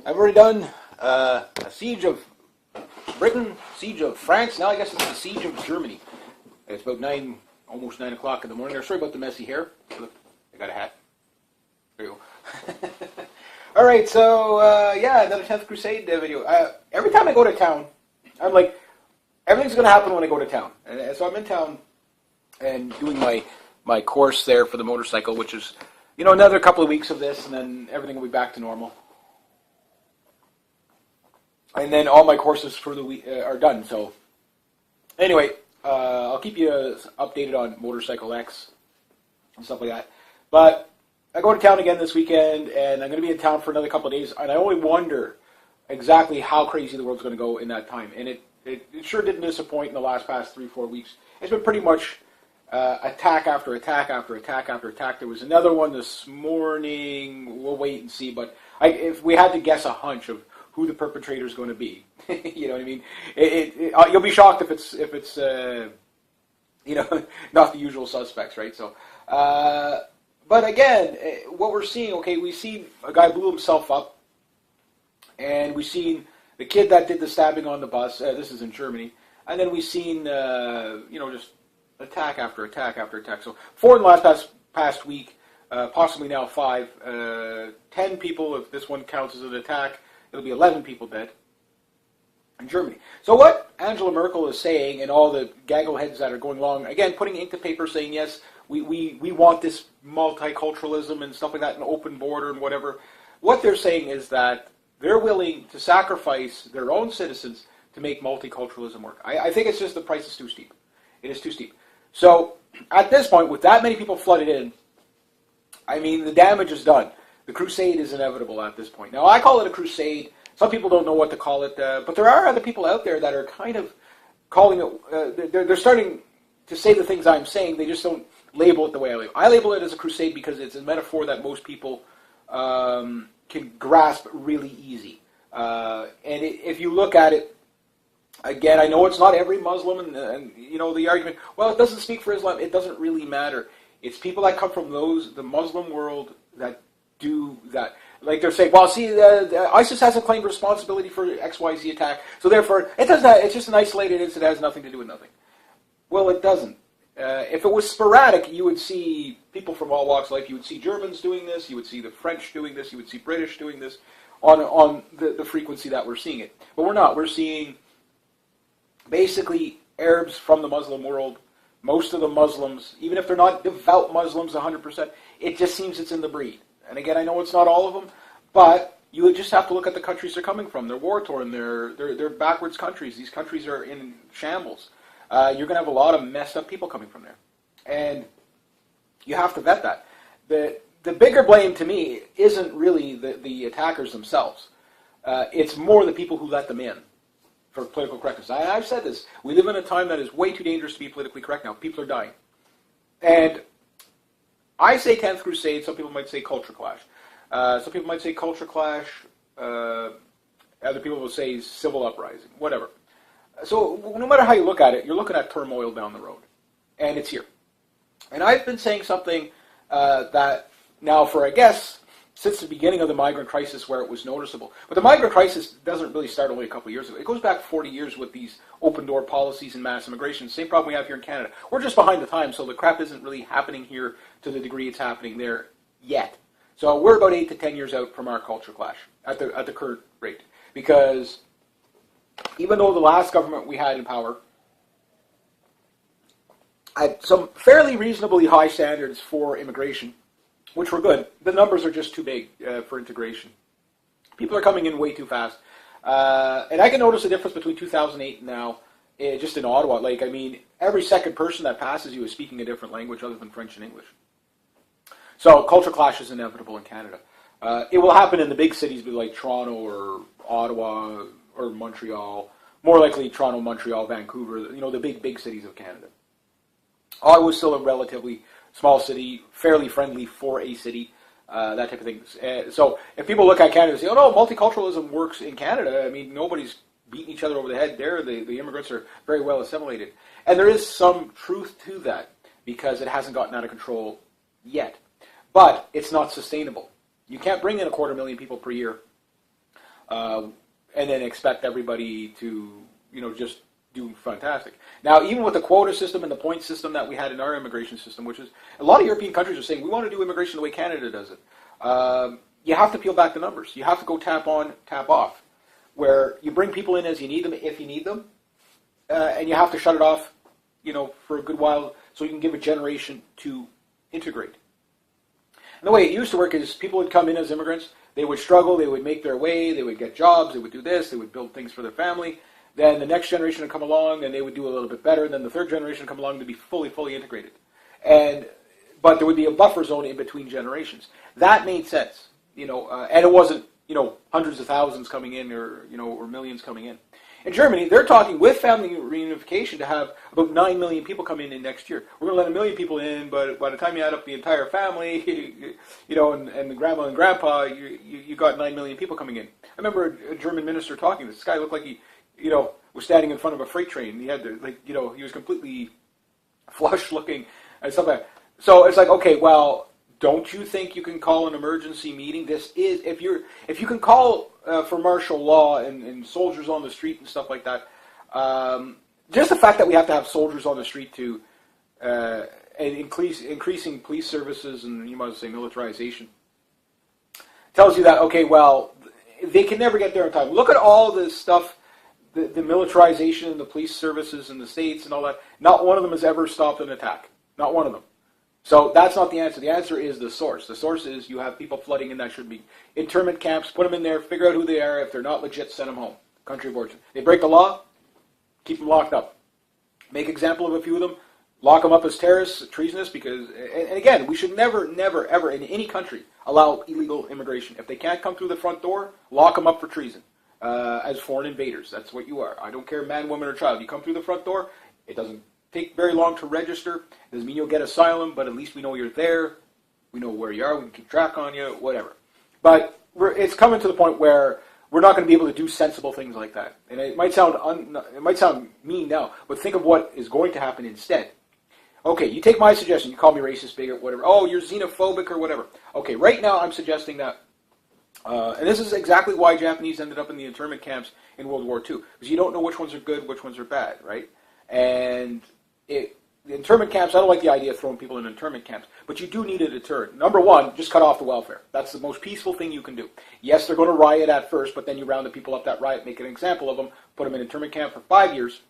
I've already done a siege of Britain, siege of France. Now I guess it's the siege of Germany. It's about almost 9 o'clock in the morning. Sorry about the messy hair. Look, I got a hat. There you go. All right, so yeah, another 10th Crusade video. Every time I go to town, I'm like, everything's going to happen when I go to town. And so I'm in town and doing my course there for the motorcycle, which is, another couple of weeks of this, and then everything will be back to normal. And then all my courses for the week are done. So anyway, I'll keep you updated on Motorcycle X and stuff like that. But I go to town again this weekend, and I'm going to be in town for another couple of days. And I only wonder exactly how crazy the world's going to go in that time. And it sure didn't disappoint in the past 3-4 weeks. It's been pretty much attack after attack after attack after attack. There was another one this morning. We'll wait and see. But if we had to guess a hunch of who the perpetrator is going to be, you know what I mean? You'll be shocked if it's not the usual suspects, right? So, but again, what we're seeing, we see a guy blew himself up, and we've seen the kid that did the stabbing on the bus. This is in Germany, and then we've seen just attack after attack after attack. So 4 in the past week, possibly now 5, 10 people. If this one counts as an attack, it'll be 11 people dead in Germany. So what Angela Merkel is saying, and all the gaggle heads that are going along, again, putting ink to paper, saying, yes, we want this multiculturalism and stuff like that, an open border and whatever. What they're saying is that they're willing to sacrifice their own citizens to make multiculturalism work. I think it's just the price is too steep. It is too steep. So at this point, with that many people flooded in, I mean, the damage is done. The crusade is inevitable at this point. Now, I call it a crusade. Some people don't know what to call it, but there are other people out there that are kind of calling it, they're starting to say the things I'm saying, they just don't label it the way I label it. I label it as a crusade because it's a metaphor that most people can grasp really easy. If you look at it, again, I know it's not every Muslim, and the argument, well, it doesn't speak for Islam. It doesn't really matter. It's people that come from the Muslim world that do that. Like they're saying, well, see, ISIS hasn't claimed responsibility for XYZ attack, so therefore, it's just an isolated incident that has nothing to do with nothing. Well, it doesn't. If it was sporadic, you would see people from all walks of life. You would see Germans doing this, you would see the French doing this, you would see British doing this on the frequency that we're seeing it. But we're not. We're seeing basically Arabs from the Muslim world. Most of the Muslims, even if they're not devout Muslims 100%, it just seems it's in the breed. And again, I know it's not all of them, but you would just have to look at the countries they're coming from. They're war-torn. They're backwards countries. These countries are in shambles. You're going to have a lot of messed up people coming from there. And you have to vet that. The bigger blame to me isn't really the attackers themselves. It's more the people who let them in for political correctness. I've said this. We live in a time that is way too dangerous to be politically correct now. People are dying. And I say 10th Crusade, some people might say culture clash. Some people might say culture clash. Other people will say civil uprising, whatever. So no matter how you look at it, you're looking at turmoil down the road. And it's here. And I've been saying something that now for, I guess, since the beginning of the migrant crisis where it was noticeable. But the migrant crisis doesn't really start only a couple of years ago. It goes back 40 years with these open door policies and mass immigration. Same problem we have here in Canada. We're just behind the times, so the crap isn't really happening here to the degree it's happening there yet. So we're about 8 to 10 years out from our culture clash at the current rate. Because even though the last government we had in power had some fairly reasonably high standards for immigration, which were good, the numbers are just too big for integration. People are coming in way too fast. And I can notice a difference between 2008 and now, just in Ottawa. Like, I mean, every second person that passes you is speaking a different language other than French and English. So culture clash is inevitable in Canada. It will happen in the big cities like Toronto or Ottawa or Montreal. More likely Toronto, Montreal, Vancouver, the big cities of Canada. Ottawa's still a relatively small city, fairly friendly for a city, that type of thing. So if people look at Canada and say, oh no, multiculturalism works in Canada, I mean, nobody's beating each other over the head there. The immigrants are very well assimilated. And there is some truth to that because it hasn't gotten out of control yet. But it's not sustainable. You can't bring in 250,000 people per year and then expect everybody to, just do fantastic. Now, even with the quota system and the point system that we had in our immigration system, which is a lot of European countries are saying we want to do immigration the way Canada does it. You have to peel back the numbers. You have to go tap on, tap off, where you bring people in as you need them, if you need them, and you have to shut it off, for a good while, so you can give a generation to integrate. And the way it used to work is people would come in as immigrants, they would struggle, they would make their way, they would get jobs, they would do this, they would build things for their family. Then the next generation would come along and they would do a little bit better. Then the third generation would come along to be fully integrated. But there would be a buffer zone in between generations. That made sense, and it wasn't, hundreds of thousands coming in or millions coming in. In Germany, they're talking with family reunification to have about 9 million people come in next year. We're going to let 1 million people in, but by the time you add up the entire family, and the grandma and grandpa, you got 9 million people coming in. I remember a German minister talking. This guy looked like he, was standing in front of a freight train. He had he was completely flush looking and stuff like that. So it's like, okay, well, don't you think you can call an emergency meeting? This is, if you can call for martial law and soldiers on the street and stuff like that, just the fact that we have to have soldiers on the street to and increasing police services and you might say militarization tells you that, okay, well, they can never get there in time. Look at all this stuff, the militarization and the police services in the States and all that. Not one of them has ever stopped an attack. Not one of them. So that's not the answer. The answer is the source. The source is you have people flooding in that should be internment camps, put them in there, figure out who they are. If they're not legit, send them home. Country of origin. They break the law, keep them locked up. Make example of a few of them, lock them up as terrorists, treasonous, because, and again, we should never, ever in any country allow illegal immigration. If they can't come through the front door, lock them up for treason. As foreign invaders. That's what you are. I don't care, man, woman, or child. You come through the front door, it doesn't take very long to register. It doesn't mean you'll get asylum, but at least we know you're there. We know where you are. We can keep track on you, whatever. But it's coming to the point where we're not going to be able to do sensible things like that. And it might sound mean now, but think of what is going to happen instead. Okay, you take my suggestion. You call me racist, bigot, whatever. Oh, you're xenophobic or whatever. Okay, right now I'm suggesting that and this is exactly why Japanese ended up in the internment camps in World War II. Because you don't know which ones are good, which ones are bad, right? And the internment camps, I don't like the idea of throwing people in internment camps, but you do need a deterrent. Number one, just cut off the welfare. That's the most peaceful thing you can do. Yes, they're going to riot at first, but then you round the people up that riot, make an example of them, put them in internment camp for 5 years,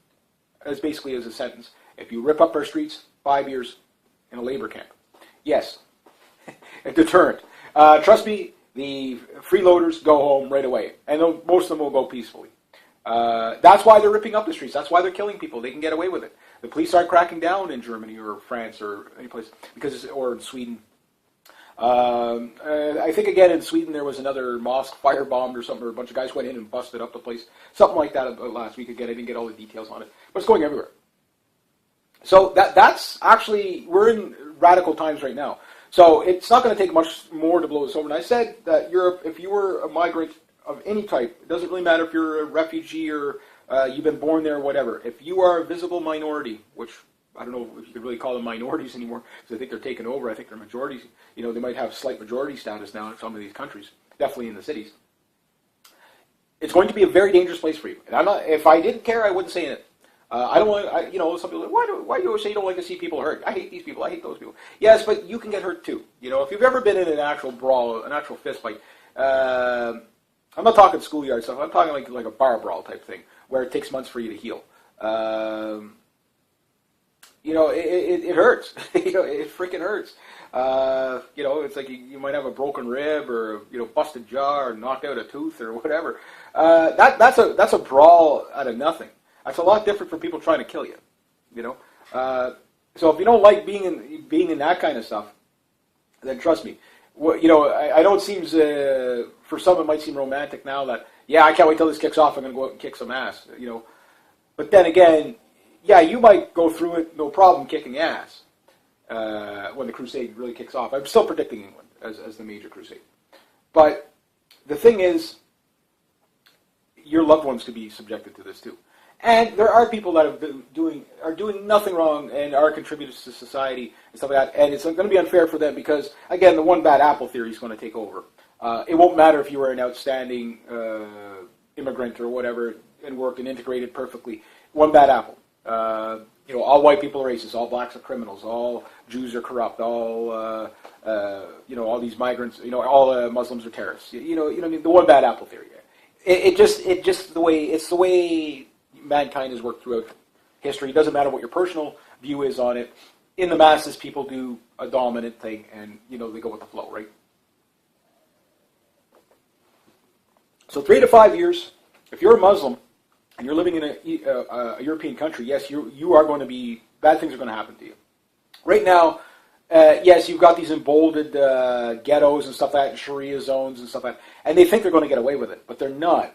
as basically as a sentence. If you rip up our streets, 5 years in a labor camp. Yes, a deterrent. Trust me, the freeloaders go home right away, and most of them will go peacefully. That's why they're ripping up the streets. That's why they're killing people. They can get away with it. The police aren't cracking down in Germany or France or any place, or in Sweden. I think again in Sweden there was another mosque firebombed or something, or a bunch of guys went in and busted up the place. Something like that last week. Again, I didn't get all the details on it, but it's going everywhere. So that's actually, we're in radical times right now. So it's not going to take much more to blow this over. And I said that Europe, if you were a migrant of any type, it doesn't really matter if you're a refugee or you've been born there or whatever. If you are a visible minority, which I don't know if you could really call them minorities anymore, because I think they're taking over. I think they're majorities. They might have slight majority status now in some of these countries, definitely in the cities. It's going to be a very dangerous place for you. And if I didn't care, I wouldn't say it. I don't want, some people are like, why do you always say you don't like to see people hurt? I hate these people, I hate those people. Yes, but you can get hurt too. If you've ever been in an actual brawl, an actual fist fight, I'm not talking schoolyard stuff, I'm talking like a bar brawl type thing, where it takes months for you to heal. It hurts. It freaking hurts. It's like you might have a broken rib or, busted jaw or knocked out a tooth or whatever. That's a brawl out of nothing. That's a lot different from people trying to kill you, So if you don't like being in that kind of stuff, then trust me. I know it seems, for some it might seem romantic now that, yeah, I can't wait till this kicks off, I'm going to go out and kick some ass, But then again, yeah, you might go through it, no problem, kicking ass, when the crusade really kicks off. I'm still predicting England as the major crusade. But the thing is, your loved ones could be subjected to this too. And there are people that are doing nothing wrong and are contributors to society and stuff like that. And it's going to be unfair for them because, again, the one bad apple theory is going to take over. It won't matter if you were an outstanding immigrant or whatever and worked and integrated perfectly. One bad apple. All white people are racist. All blacks are criminals. All Jews are corrupt. All all these migrants. All Muslims are terrorists. The one bad apple theory. It's the way mankind has worked throughout history. It doesn't matter what your personal view is on it. In the masses, people do a dominant thing, and they go with the flow, right? So 3 to 5 years, if you're a Muslim and you're living in a European country, yes, you are going to be, bad things are going to happen to you. Right now, yes, you've got these emboldened ghettos and stuff like that, and Sharia zones and stuff like that, and they think they're going to get away with it, but they're not.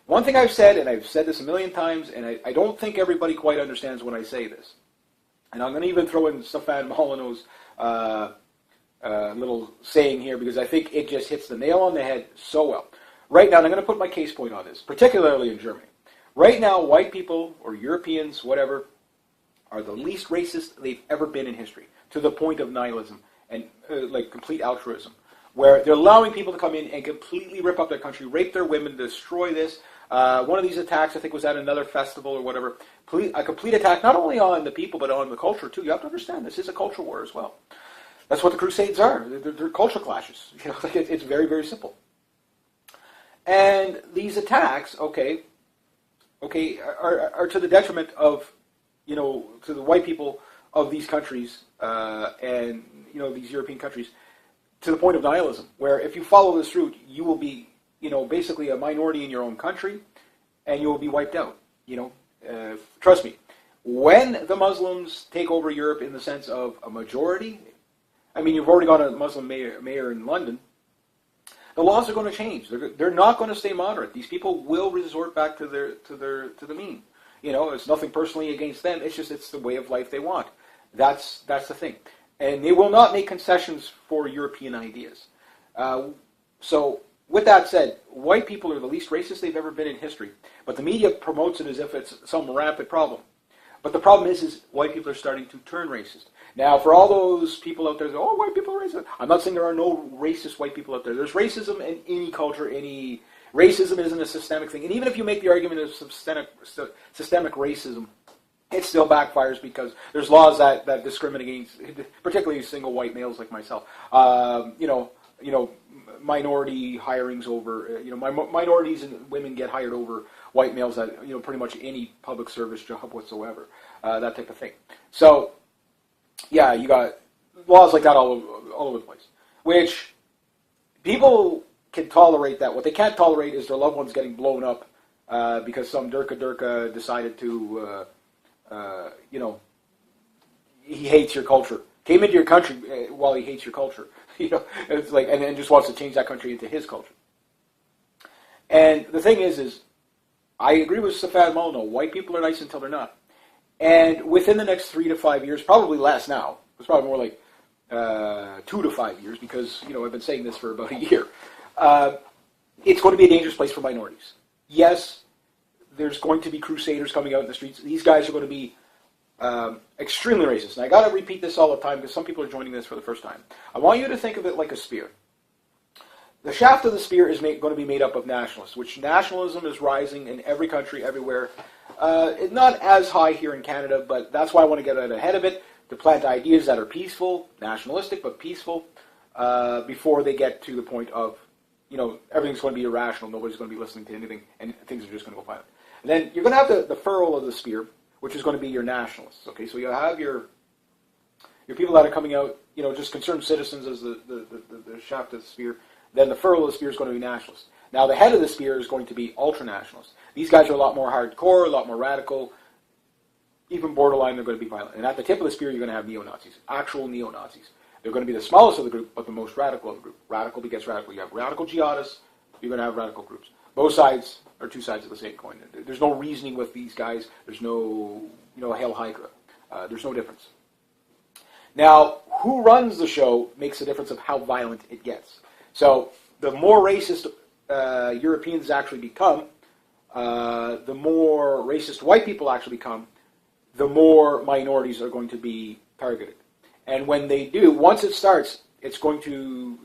One thing I've said, and I've said this a million times, and I don't think everybody quite understands when I say this, and I'm going to even throw in Stefan Molyneux's little saying here, because I think it just hits the nail on the head so well. Right now, and I'm going to put my case point on this, particularly in Germany. Right now, white people, or Europeans, whatever, are the least racist they've ever been in history, to the point of nihilism and complete altruism, where they're allowing people to come in and completely rip up their country, rape their women, destroy this. One of these attacks, I think, was at another festival or whatever. A complete attack, not only on the people, but on the culture, too. You have to understand, this is a culture war as well. That's what the Crusades are. They're culture clashes. It's very, very simple. And these attacks, are to the detriment of, to the white people of these countries and, these European countries, to the point of nihilism, where if you follow this route, you will be, basically a minority in your own country, and you will be wiped out. Trust me, when the Muslims take over Europe in the sense of a majority, I mean, you've already got a Muslim mayor in London, the laws are going to change. They're not going to stay moderate. These people will resort back to the mean. It's nothing personally against them. It's the way of life they want. That's the thing. And they will not make concessions for European ideas. So, with that said, white people are the least racist they've ever been in history. But the media promotes it as if it's some rampant problem. But the problem is white people are starting to turn racist. Now, for all those people out there that say, oh, white people are racist, I'm not saying there are no racist white people out there. There's racism in any culture, racism isn't a systemic thing. And even if you make the argument of systemic racism, it still backfires because there's laws that discriminate against, particularly single white males like myself. Minority hirings over, minorities and women get hired over white males at, pretty much any public service job whatsoever, that type of thing. So, yeah, you got laws like that all over the place, which people can tolerate that. What they can't tolerate is their loved ones getting blown up because some Durka decided to, he hates your culture. Came into your country while he hates your culture. It's like, and just wants to change that country into his culture. And the thing is I agree with Stefan Molyneux. White people are nice until they're not. And within the next 3 to 5 years, probably less now, it's probably more like 2 to 5 years because, I've been saying this for about a year. It's going to be a dangerous place for minorities. Yes, there's going to be crusaders coming out in the streets. These guys are going to be extremely racist. And I got to repeat this all the time because some people are joining this for the first time. I want you to think of it like a spear. The shaft of the spear is going to be made up of nationalists, which nationalism is rising in every country, everywhere. It's not as high here in Canada, but that's why I want to get out ahead of it, to plant ideas that are peaceful, nationalistic, but peaceful, before they get to the point of, everything's going to be irrational, nobody's going to be listening to anything, and things are just going to go violent. And then you're going to have the ferrule of the spear, which is going to be your nationalists. Okay, so you have your people that are coming out, just concerned citizens as the shaft of the spear. Then the ferrule of the spear is going to be nationalists. Now the head of the spear is going to be ultra-nationalists. These guys are a lot more hardcore, a lot more radical, even borderline, they're going to be violent. And at the tip of the spear, you're going to have neo-Nazis, actual neo-Nazis. They're going to be the smallest of the group, but the most radical of the group. Radical begets radical. You have radical jihadists, you're going to have radical groups. Both sides are two sides of the same coin. There's no reasoning with these guys. There's no, Hail Hydra. There's no difference. Now, who runs the show makes a difference of how violent it gets. So, the more racist Europeans actually become, the more racist white people actually become, the more minorities are going to be targeted. And when they do, once it starts, it's going to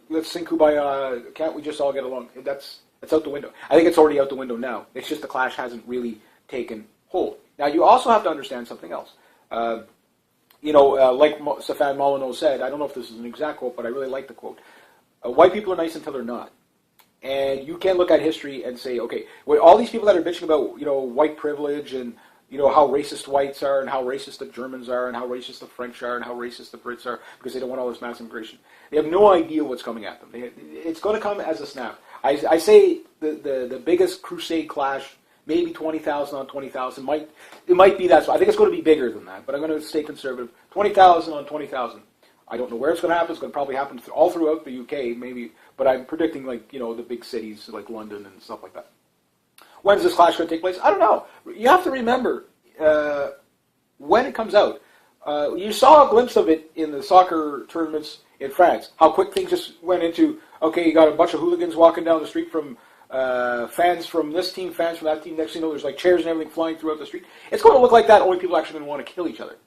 let's sing Kumbaya, can't we just all get along? That's out the window. I think it's already out the window now. It's just the clash hasn't really taken hold. Now, you also have to understand something else. Like Stefan Molyneux said, I don't know if this is an exact quote, but I really like the quote. White people are nice until they're not. And you can't look at history and say, okay, well, all these people that are bitching about, white privilege and, how racist whites are and how racist the Germans are and how racist the French are and how racist the Brits are because they don't want all this mass immigration. They have no idea what's coming at them. It's going to come as a snap. I say the biggest crusade clash, maybe 20,000 on 20,000. It might be that. So I think it's going to be bigger than that, but I'm going to stay conservative. 20,000 on 20,000. I don't know where it's going to happen. It's going to probably happen all throughout the UK, maybe. But I'm predicting, the big cities like London and stuff like that. When is this clash going to take place? I don't know. You have to remember, when it comes out, you saw a glimpse of it in the soccer tournaments in France, how quick things just went into, okay, you got a bunch of hooligans walking down the street from fans from this team, fans from that team. Next thing you know, there's chairs and everything flying throughout the street. It's going to look like that, only people are actually going to want to kill each other.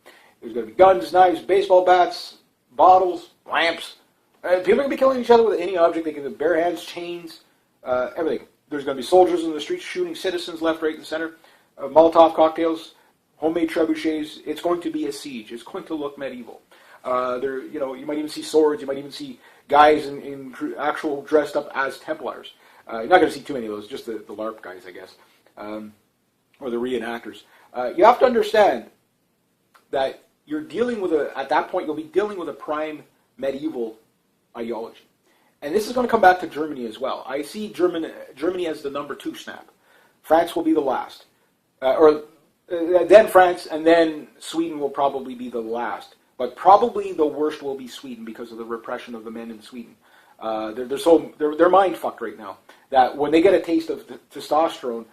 There's going to be guns, knives, baseball bats, bottles, lamps. People are going to be killing each other with any object. They can have bare hands, chains, everything. There's going to be soldiers in the streets shooting citizens left, right, and center. Molotov cocktails, homemade trebuchets. It's going to be a siege. It's going to look medieval. You might even see swords. You might even see guys in actual dressed up as Templars. You're not going to see too many of those. Just the LARP guys, I guess, or the reenactors. You have to understand that you're dealing with at that point, you'll be dealing with a prime medieval ideology. And this is going to come back to Germany as well. I see Germany as the number 2 snap. France will be the last. Then France, and then Sweden will probably be the last. But probably the worst will be Sweden because of the repression of the men in Sweden. They're mind fucked right now. That when they get a taste of testosterone,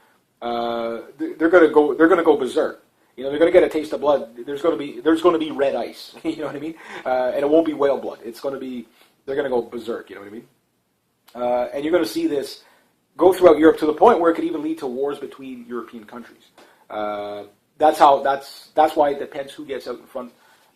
they're going to go berserk. They're going to get a taste of blood. There's going to be red ice. You know what I mean? And it won't be whale blood. They're going to go berserk. You know what I mean? And you're going to see this go throughout Europe to the point where it could even lead to wars between European countries. That's why it depends who gets out in front.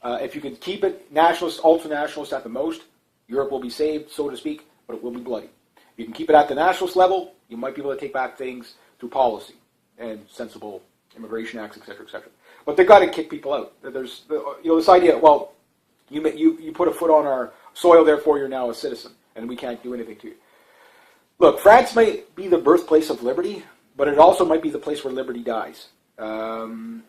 If you can keep it nationalist, ultra-nationalist at the most, Europe will be saved, so to speak, but it will be bloody. If you can keep it at the nationalist level, you might be able to take back things through policy and sensible immigration acts, etc., etc. But they've got to kick people out. There's this idea. Well, you put a foot on our soil, therefore you're now a citizen, and we can't do anything to you. Look, France might be the birthplace of liberty, but it also might be the place where liberty dies. Via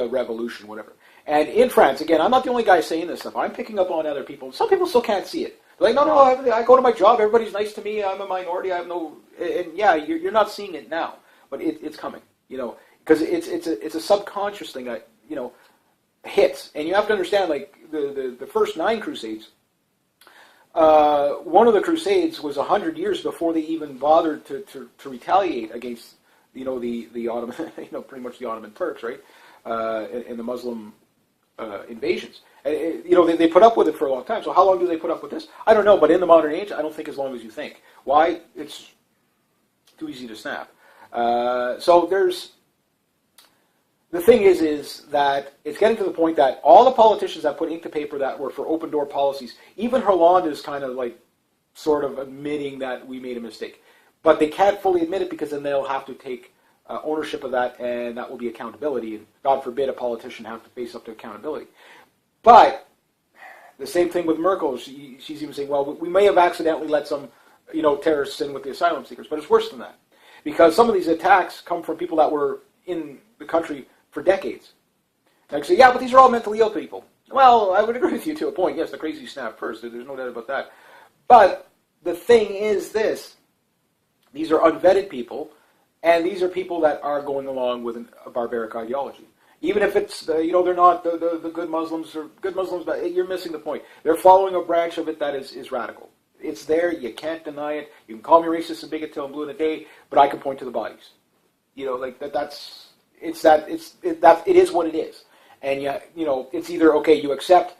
revolution, whatever. And in France, again, I'm not the only guy saying this stuff. I'm picking up on other people. Some people still can't see it. They're like, no, I go to my job. Everybody's nice to me. I'm a minority. I have no... And yeah, you're not seeing it now, but it's coming. Because it's a subconscious thing that hits. And you have to understand, the first 9 Crusades. One of the Crusades was 100 years before they even bothered to retaliate against the Ottoman, pretty much the Ottoman Turks, right, and the Muslim invasions. They put up with it for a long time. So how long do they put up with this? I don't know. But in the modern age, I don't think as long as you think. Why? It's too easy to snap. So there's the thing is that it's getting to the point that all the politicians that put ink to paper that were for open door policies, even Hollande is kind of sort of admitting that we made a mistake. But they can't fully admit it because then they'll have to take ownership of that, and that will be accountability. And God forbid a politician have to face up to accountability. But the same thing with Merkel. She's even saying, well, we may have accidentally let some terrorists in with the asylum seekers, but it's worse than that. Because some of these attacks come from people that were in the country for decades. And I say, yeah, but these are all mentally ill people. Well, I would agree with you to a point. Yes, the crazy snap first. There's no doubt about that. But the thing is this. These are unvetted people, and these are people that are going along with a barbaric ideology. Even if it's, they're not the good Muslims, or good Muslims, but you're missing the point. They're following a branch of it that is radical. It's there. You can't deny it. You can call me racist and bigot till I'm blue in the day, but I can point to the bodies. It is what it is. And it's either, okay, you accept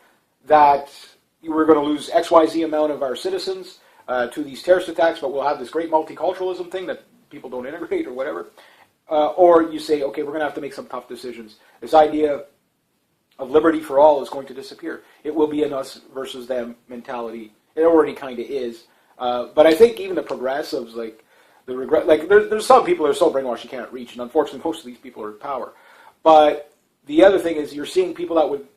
that we're going to lose XYZ amount of our citizens to these terrorist attacks, but we'll have this great multiculturalism thing that people don't integrate or whatever. Or you say, okay, we're going to have to make some tough decisions. This idea of liberty for all is going to disappear. It will be an us versus them mentality It already kind of is. But I think even the progressives, like the regret, like there's some people that are so brainwashed you can't reach, and unfortunately, most of these people are in power. But the other thing is, you're seeing people that would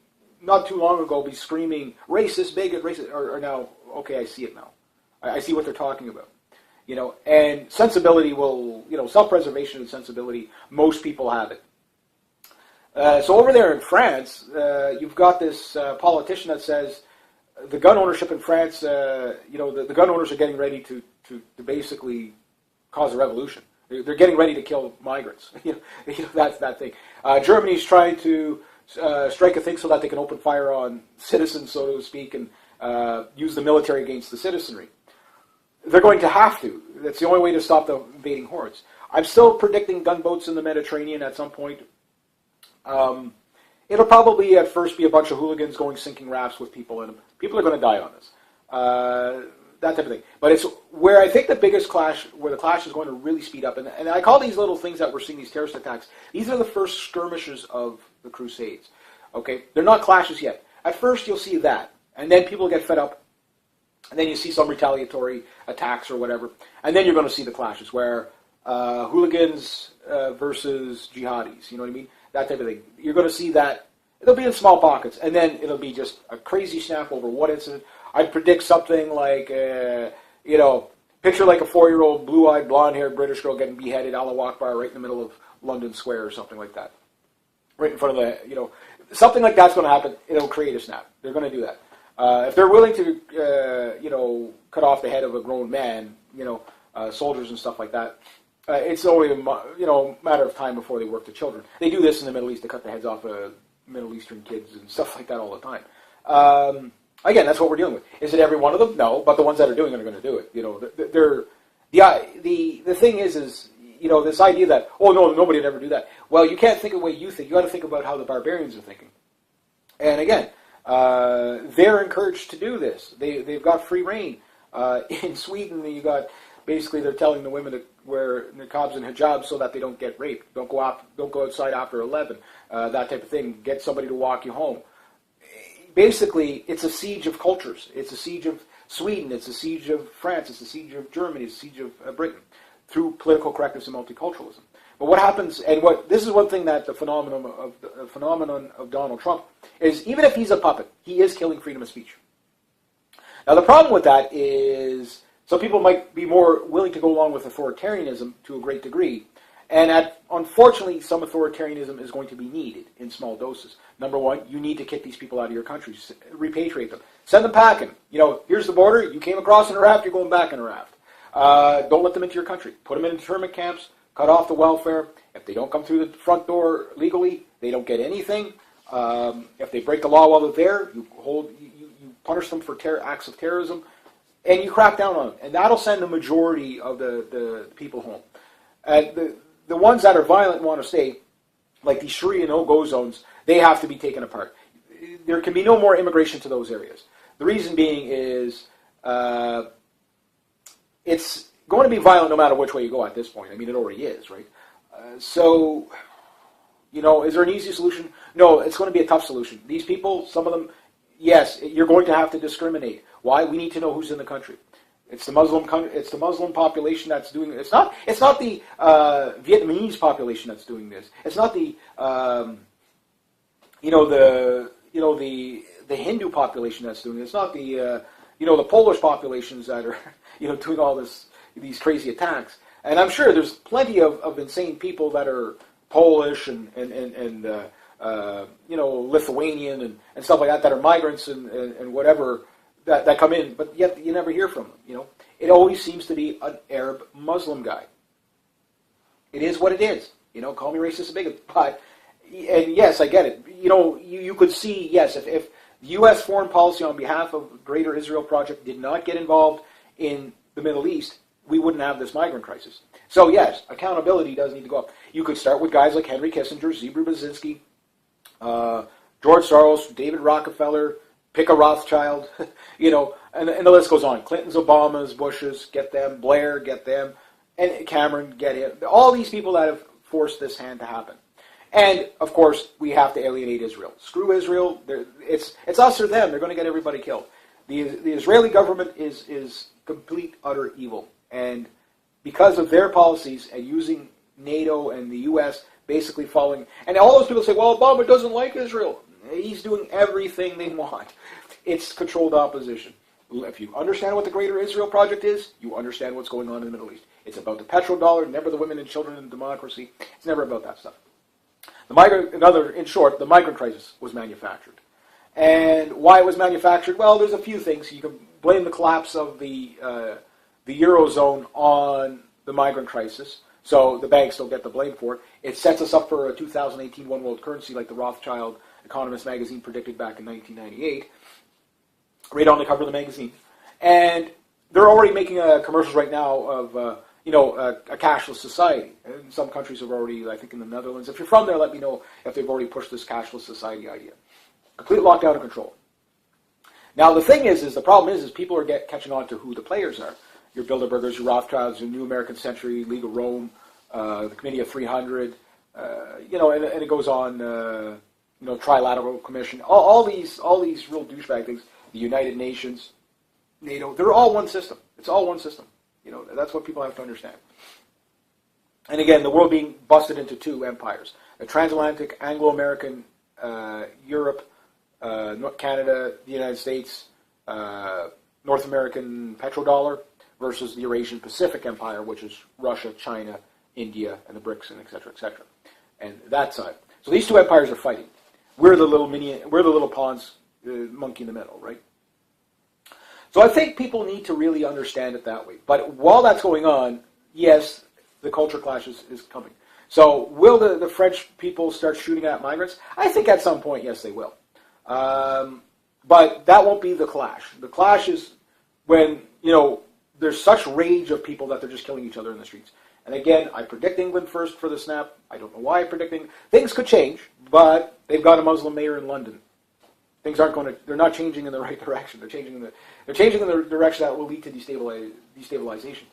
not too long ago be screaming racist, bigot, racist, are now okay. I see it now. I see what they're talking about. And sensibility will, self-preservation and sensibility. Most people have it. So over there in France, you've got this politician that says the gun ownership in France, the gun owners are getting ready to basically cause a revolution. They're getting ready to kill migrants. That's that thing. Germany's trying to strike a thing so that they can open fire on citizens, so to speak, and use the military against the citizenry. They're going to have to. That's the only way to stop the invading hordes. I'm still predicting gunboats in the Mediterranean at some point. It'll probably at first be a bunch of hooligans going sinking rafts with people in them. People are going to die on this. That type of thing. But it's where I think the biggest clash, where the clash is going to really speed up. And I call these little things that we're seeing, these terrorist attacks, these are the first skirmishes of the Crusades. Okay? They're not clashes yet. At first you'll see that. And then people get fed up. And then you see some retaliatory attacks or whatever. And then you're going to see the clashes where hooligans versus jihadis. You know what I mean? That type of thing. You're going to see that. It'll be in small pockets. And then it'll be just a crazy snap over what incident. I'd predict something like, picture like a 4-year-old blue-eyed, blonde-haired British girl getting beheaded, Allah Akbar, right in the middle of London Square or something like that. Right in front of the, something like that's going to happen. It'll create a snap. They're going to do that. If they're willing to, cut off the head of a grown man, soldiers and stuff like that, it's only a matter of time before they work the children. They do this in the Middle East. They cut the heads off of Middle Eastern kids and stuff like that all the time. Again, that's what we're dealing with. Is it every one of them? No, but the ones that are doing it are going to do it. The thing is this idea that nobody would ever do that. Well, you can't think of the way you think. You got to think about how the barbarians are thinking. And again, they're encouraged to do this. They've got free reign. In Sweden, basically they're telling the women to wear niqabs and hijabs so that they don't get raped. Don't go outside after 11. That type of thing. Get somebody to walk you home. Basically, it's a siege of cultures. It's a siege of Sweden. It's a siege of France. It's a siege of Germany. It's a siege of Britain through political correctness and multiculturalism. But what happens, this is one thing that the phenomenon of Donald Trump is, even if he's a puppet, he is killing freedom of speech. Now the problem with that is some people might be more willing to go along with authoritarianism to a great degree, and unfortunately some authoritarianism is going to be needed in small doses. Number one, you need to kick these people out of your countries, repatriate them, send them packing. Here's the border, you came across in a raft, you're going back in a raft. Don't let them into your country. Put them in internment camps, cut off the welfare. If they don't come through the front door legally, they don't get anything. If they break the law while they're there, you punish them for acts of terrorism, and you crack down on them. And that'll send the majority of the people home. And the ones that are violent and want to stay, like these Sharia no-go zones, they have to be taken apart. There can be no more immigration to those areas. The reason being is it's going to be violent no matter which way you go at this point. I mean, it already is, right? So, is there an easy solution? No, it's going to be a tough solution. These people, some of them, yes, you're going to have to discriminate. Why? We need to know who's in the country. It's the Muslim population that's doing it. It's not the Vietnamese population that's doing this. It's not the the Hindu population that's doing it. It's not the the Polish populations that are doing all these crazy attacks. And I'm sure there's plenty of insane people that are Polish and Lithuanian and stuff like that are migrants and whatever that come in, but yet you never hear from them. It always seems to be an Arab Muslim guy. It is what it is. Call me racist and bigot, but and yes, I get it. You could see, yes, if the U.S. foreign policy on behalf of the Greater Israel Project did not get involved in the Middle East, we wouldn't have this migrant crisis. So yes, accountability does need to go up. You could start with guys like Henry Kissinger, Zebra Brzezinski, George Soros, David Rockefeller, pick a Rothschild, and the list goes on. Clintons, Obamas, Bushes, get them. Blair, get them. And Cameron, get him. All these people that have forced this hand to happen. And, of course, we have to alienate Israel. Screw Israel. It's us or them. They're going to get everybody killed. The Israeli government is complete, utter evil. And because of their policies and using NATO and the U.S. basically following, and all those people say, well, Obama doesn't like Israel. He's doing everything they want. It's controlled opposition. If you understand what the Greater Israel Project is, you understand what's going on in the Middle East. It's about the petrodollar, never the women and children and democracy. It's never about that stuff. In short, the migrant crisis was manufactured. And why it was manufactured? Well, there's a few things. You can blame the collapse of the Eurozone on the migrant crisis. So the banks don't get the blame for it. It sets us up for a 2018 one world currency like the Rothschild Economist magazine predicted back in 1998. Right on the cover of the magazine. And they're already making commercials right now of a cashless society. And some countries have already, I think in the Netherlands. If you're from there, let me know if they've already pushed this cashless society idea. Complete lockdown and control. Now the thing is the problem is people are catching on to who the players are. Your Bilderbergers, your Rothschilds, your New American Century, League of Rome, the Committee of 300, and it goes on. Trilateral Commission, all these real douchebag things. The United Nations, NATO, they're all one system. It's all one system. That's what people have to understand. And again, the world being busted into two empires: the transatlantic, Anglo-American, Europe, Canada, the United States, North American petrodollar versus the Eurasian Pacific Empire, which is Russia, China, India, and the BRICS, and et cetera, et cetera. And that side. So these two empires are fighting. We're the little pawns, monkey in the middle, right? So I think people need to really understand it that way. But while that's going on, yes, the culture clash is coming. So will the French people start shooting at migrants? I think at some point, yes, they will. But that won't be the clash. The clash is when, there's such rage of people that they're just killing each other in the streets. And again, I predict England first for the snap. I don't know why I predict England. Things could change, but they've got a Muslim mayor in London. Things they're not changing in the right direction. They're changing in the direction that will lead to destabilization.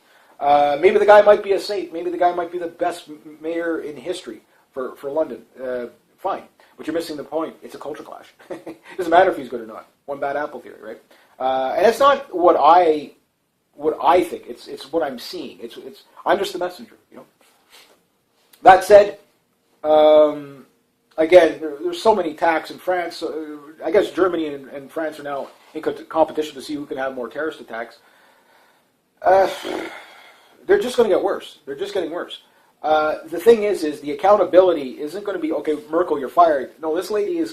Maybe the guy might be a saint. Maybe the guy might be the best mayor in history for London. Fine. But you're missing the point. It's a culture clash. It doesn't matter if he's good or not. One bad apple theory, right? And it's not what I think. It's what I'm seeing. I'm just the messenger, That said, again, there's so many attacks in France. I guess Germany and France are now in competition to see who can have more terrorist attacks. They're just going to get worse. They're just getting worse. The thing is the accountability isn't going to be, okay, Merkel, you're fired. No, this lady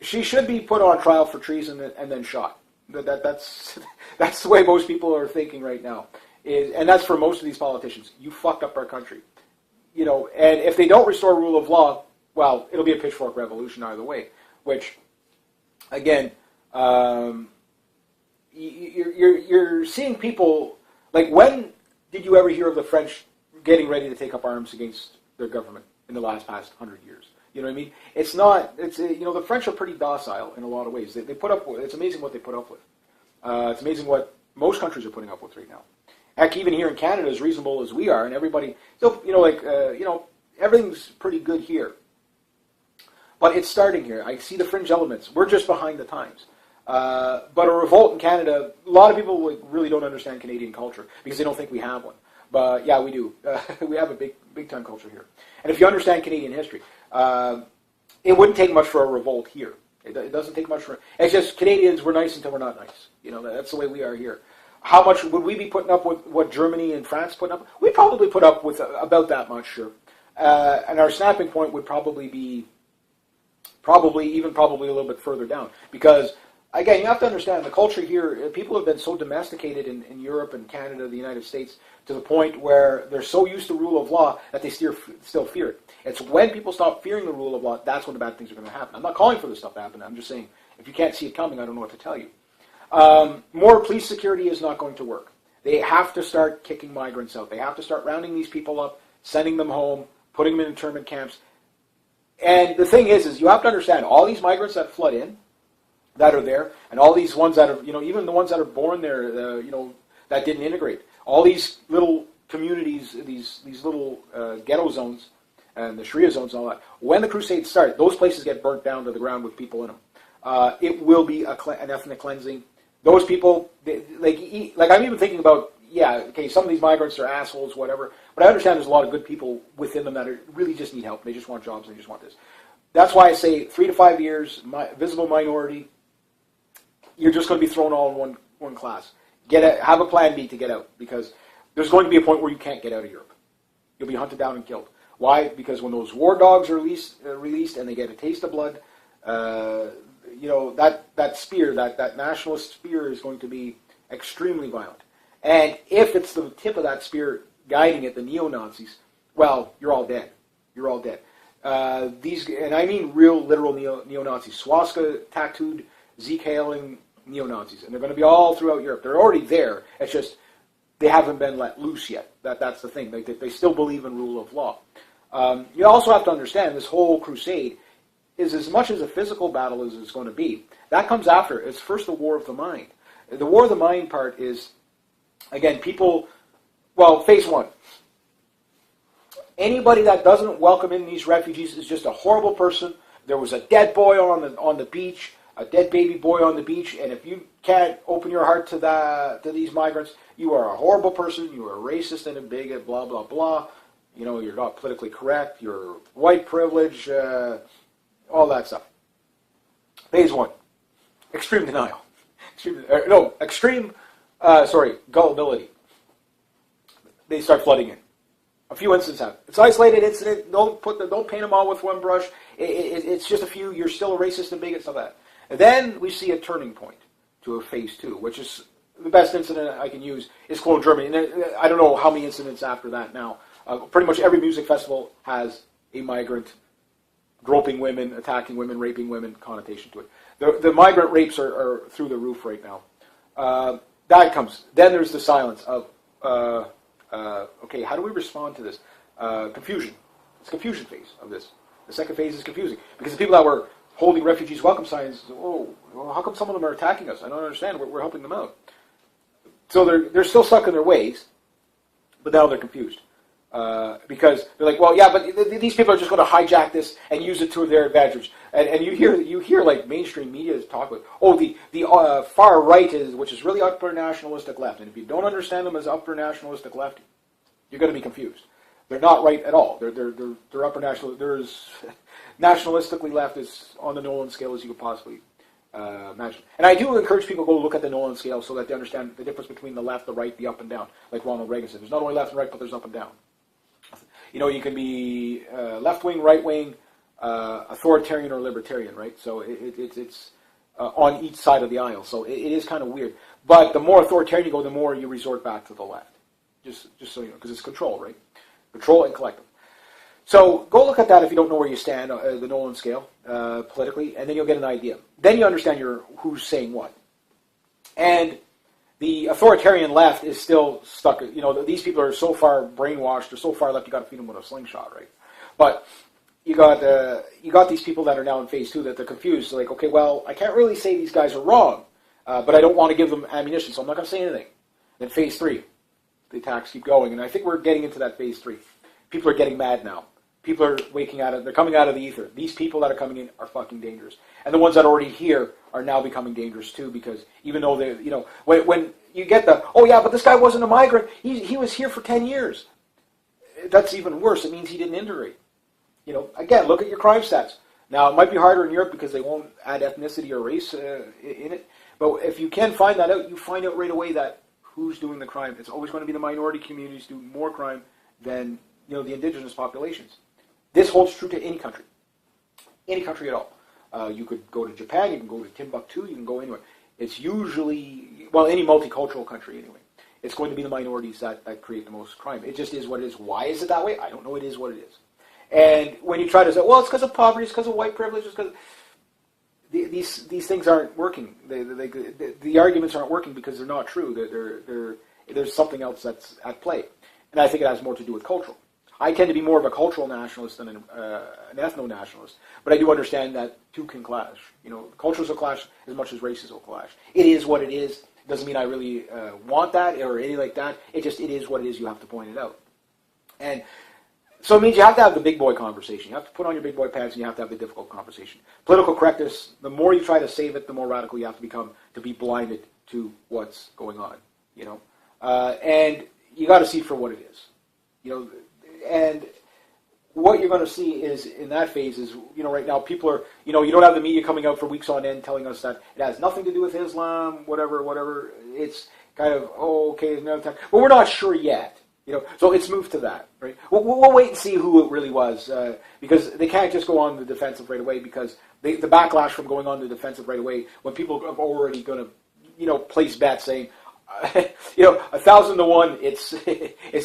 she should be put on trial for treason and then shot. That's the way most people are thinking right now. And that's for most of these politicians. You fucked up our country. And if they don't restore rule of law, well, it'll be a pitchfork revolution either way. Which, again, you're seeing people, like, when did you ever hear of the French getting ready to take up arms against their government in the past 100 years? You know what I mean? It's not, the French are pretty docile in a lot of ways. They put up with, it's amazing what they put up with. It's amazing what most countries are putting up with right now. Heck, even here in Canada, as reasonable as we are, and everybody, still, everything's pretty good here. But it's starting here. I see the fringe elements. We're just behind the times. But a revolt in Canada, a lot of people really don't understand Canadian culture because they don't think we have one. But yeah, we do. We have a big time culture here. And if you understand Canadian history, it wouldn't take much for a revolt here. It doesn't take much for. It's just Canadians, we're nice until we're not nice. That's the way we are here. How much would we be putting up with what Germany and France put up? We'd probably put up with about that much, sure. And our snapping point would probably be a little bit further down. Because, again, you have to understand, the culture here, people have been so domesticated in Europe and Canada, the United States, to the point where they're so used to rule of law that they still fear it. It's when people stop fearing the rule of law, that's when the bad things are going to happen. I'm not calling for this stuff to happen. I'm just saying, if you can't see it coming, I don't know what to tell you. More police security is not going to work. They have to start kicking migrants out. They have to start rounding these people up, sending them home, putting them in internment camps. And the thing is you have to understand, all these migrants that flood in, that are there, and all these ones that are, even the ones that are born there, that didn't integrate, all these little communities, these little ghetto zones, and the Sharia zones and all that, when the Crusades start, those places get burnt down to the ground with people in them. It will be an ethnic cleansing. Those people, like I'm even thinking about, yeah, okay, some of these migrants are assholes, whatever, but I understand there's a lot of good people within them that really just need help. They just want jobs. They just want this. That's why I say 3 to 5 years, visible minority, you're just going to be thrown all in one class. Have a plan B to get out, because there's going to be a point where you can't get out of Europe. You'll be hunted down and killed. Why? Because when those war dogs are released and they get a taste of blood, that spear, that nationalist spear, is going to be extremely violent. And if it's the tip of that spear guiding it, the neo-Nazis, well, you're all dead. You're all dead. And I mean real, literal neo-Nazis, swastika tattooed, Zeke-hailing neo-Nazis, and they're going to be all throughout Europe. They're already there. It's just they haven't been let loose yet. That's the thing. They still believe in rule of law. You also have to understand this whole crusade is as much as a physical battle as it's going to be. That comes after. It's first the war of the mind. The war of the mind part is, again, people. Well, phase 1. Anybody that doesn't welcome in these refugees is just a horrible person. There was a dead boy on the beach, a dead baby boy on the beach, and if you can't open your heart to these migrants, you are a horrible person. You are a racist and a bigot. Blah blah blah. You're not politically correct. You're white privilege. All that stuff. Phase 1, extreme denial. Extreme gullibility. They start flooding in. A few incidents happen. It's an isolated incident. Don't paint them all with one brush. It's just a few. You're still a racist and bigot, stuff like that. And then we see a turning point to a phase 2, which is the best incident I can use is Cologne, Germany. And I don't know how many incidents after that now. Pretty much every music festival has a migrant groping women, attacking women, raping women connotation to it. The migrant rapes are through the roof right now. That comes. Then there's the silence of, okay, how do we respond to this? Confusion. It's a confusion phase of this. The second phase is confusing. Because the people that were holding refugees welcome signs, how come some of them are attacking us? I don't understand. We're helping them out. So they're still stuck in their ways, but now they're confused. Because they're like, well, yeah, but these people are just going to hijack this and use it to their advantage. And you hear like mainstream media talk about, the far right which is really upper nationalistic left. And if you don't understand them as upper nationalistic left, you're going to be confused. They're not right at all. They're upper national. They're as nationalistically left as on the Nolan scale as you could possibly imagine. And I do encourage people to go look at the Nolan scale so that they understand the difference between the left, the right, the up and down. Like Ronald Reagan said, there's not only left and right, but there's up and down. You can be left-wing, right-wing, authoritarian or libertarian, right? So it's on each side of the aisle. So it is kind of weird. But the more authoritarian you go, the more you resort back to the left. Just so you know, because it's control, right? Control and collective. So go look at that if you don't know where you stand, the Nolan scale, politically, and then you'll get an idea. Then you understand who's saying what. And the authoritarian left is still stuck. These people are so far brainwashed or so far left, you got to feed them with a slingshot, right? But you got these people that are now in phase 2 that they're confused. So like, okay, well, I can't really say these guys are wrong, but I don't want to give them ammunition, so I'm not going to say anything. Then phase 3, the attacks keep going, and I think we're getting into that phase 3. People are getting mad now. People are waking out of. They're coming out of the ether. These people that are coming in are fucking dangerous, and the ones that are already here are now becoming dangerous too. Because even though they, when you get the, oh yeah, but this guy wasn't a migrant. He was here for 10 years. That's even worse. It means he didn't integrate. Again, look at your crime stats. Now it might be harder in Europe because they won't add ethnicity or race in it. But if you can find that out, you find out right away that who's doing the crime. It's always going to be the minority communities do more crime than the indigenous populations. This holds true to any country at all. You could go to Japan, you can go to Timbuktu, you can go anywhere. It's usually, any multicultural country anyway, it's going to be the minorities that create the most crime. It just is what it is. Why is it that way? I don't know. It is what it is. And when you try to say, well, it's because of poverty, it's because of white privilege, it's because these things aren't working. The arguments aren't working because they're not true. There's something else that's at play. And I think it has more to do with cultural. I tend to be more of a cultural nationalist than an ethno-nationalist, but I do understand that two can clash. Cultures will clash as much as races will clash. It is what it is. It doesn't mean I really want that or anything like that. It is what it is. You have to point it out. And so it means you have to have the big boy conversation. You have to put on your big boy pants and you have to have the difficult conversation. Political correctness, the more you try to save it, the more radical you have to become to be blinded to what's going on, and you got to see it for what it is, and what you're going to see is in that phase is, right now people are, you don't have the media coming out for weeks on end telling us that it has nothing to do with Islam, whatever. It's kind of, okay, another time. But we're not sure yet, so it's moved to that, right? We'll wait and see who it really was, because they can't just go on the defensive right away, because the backlash from going on the defensive right away, when people are already going to, place bets saying, 1,000 to 1, it's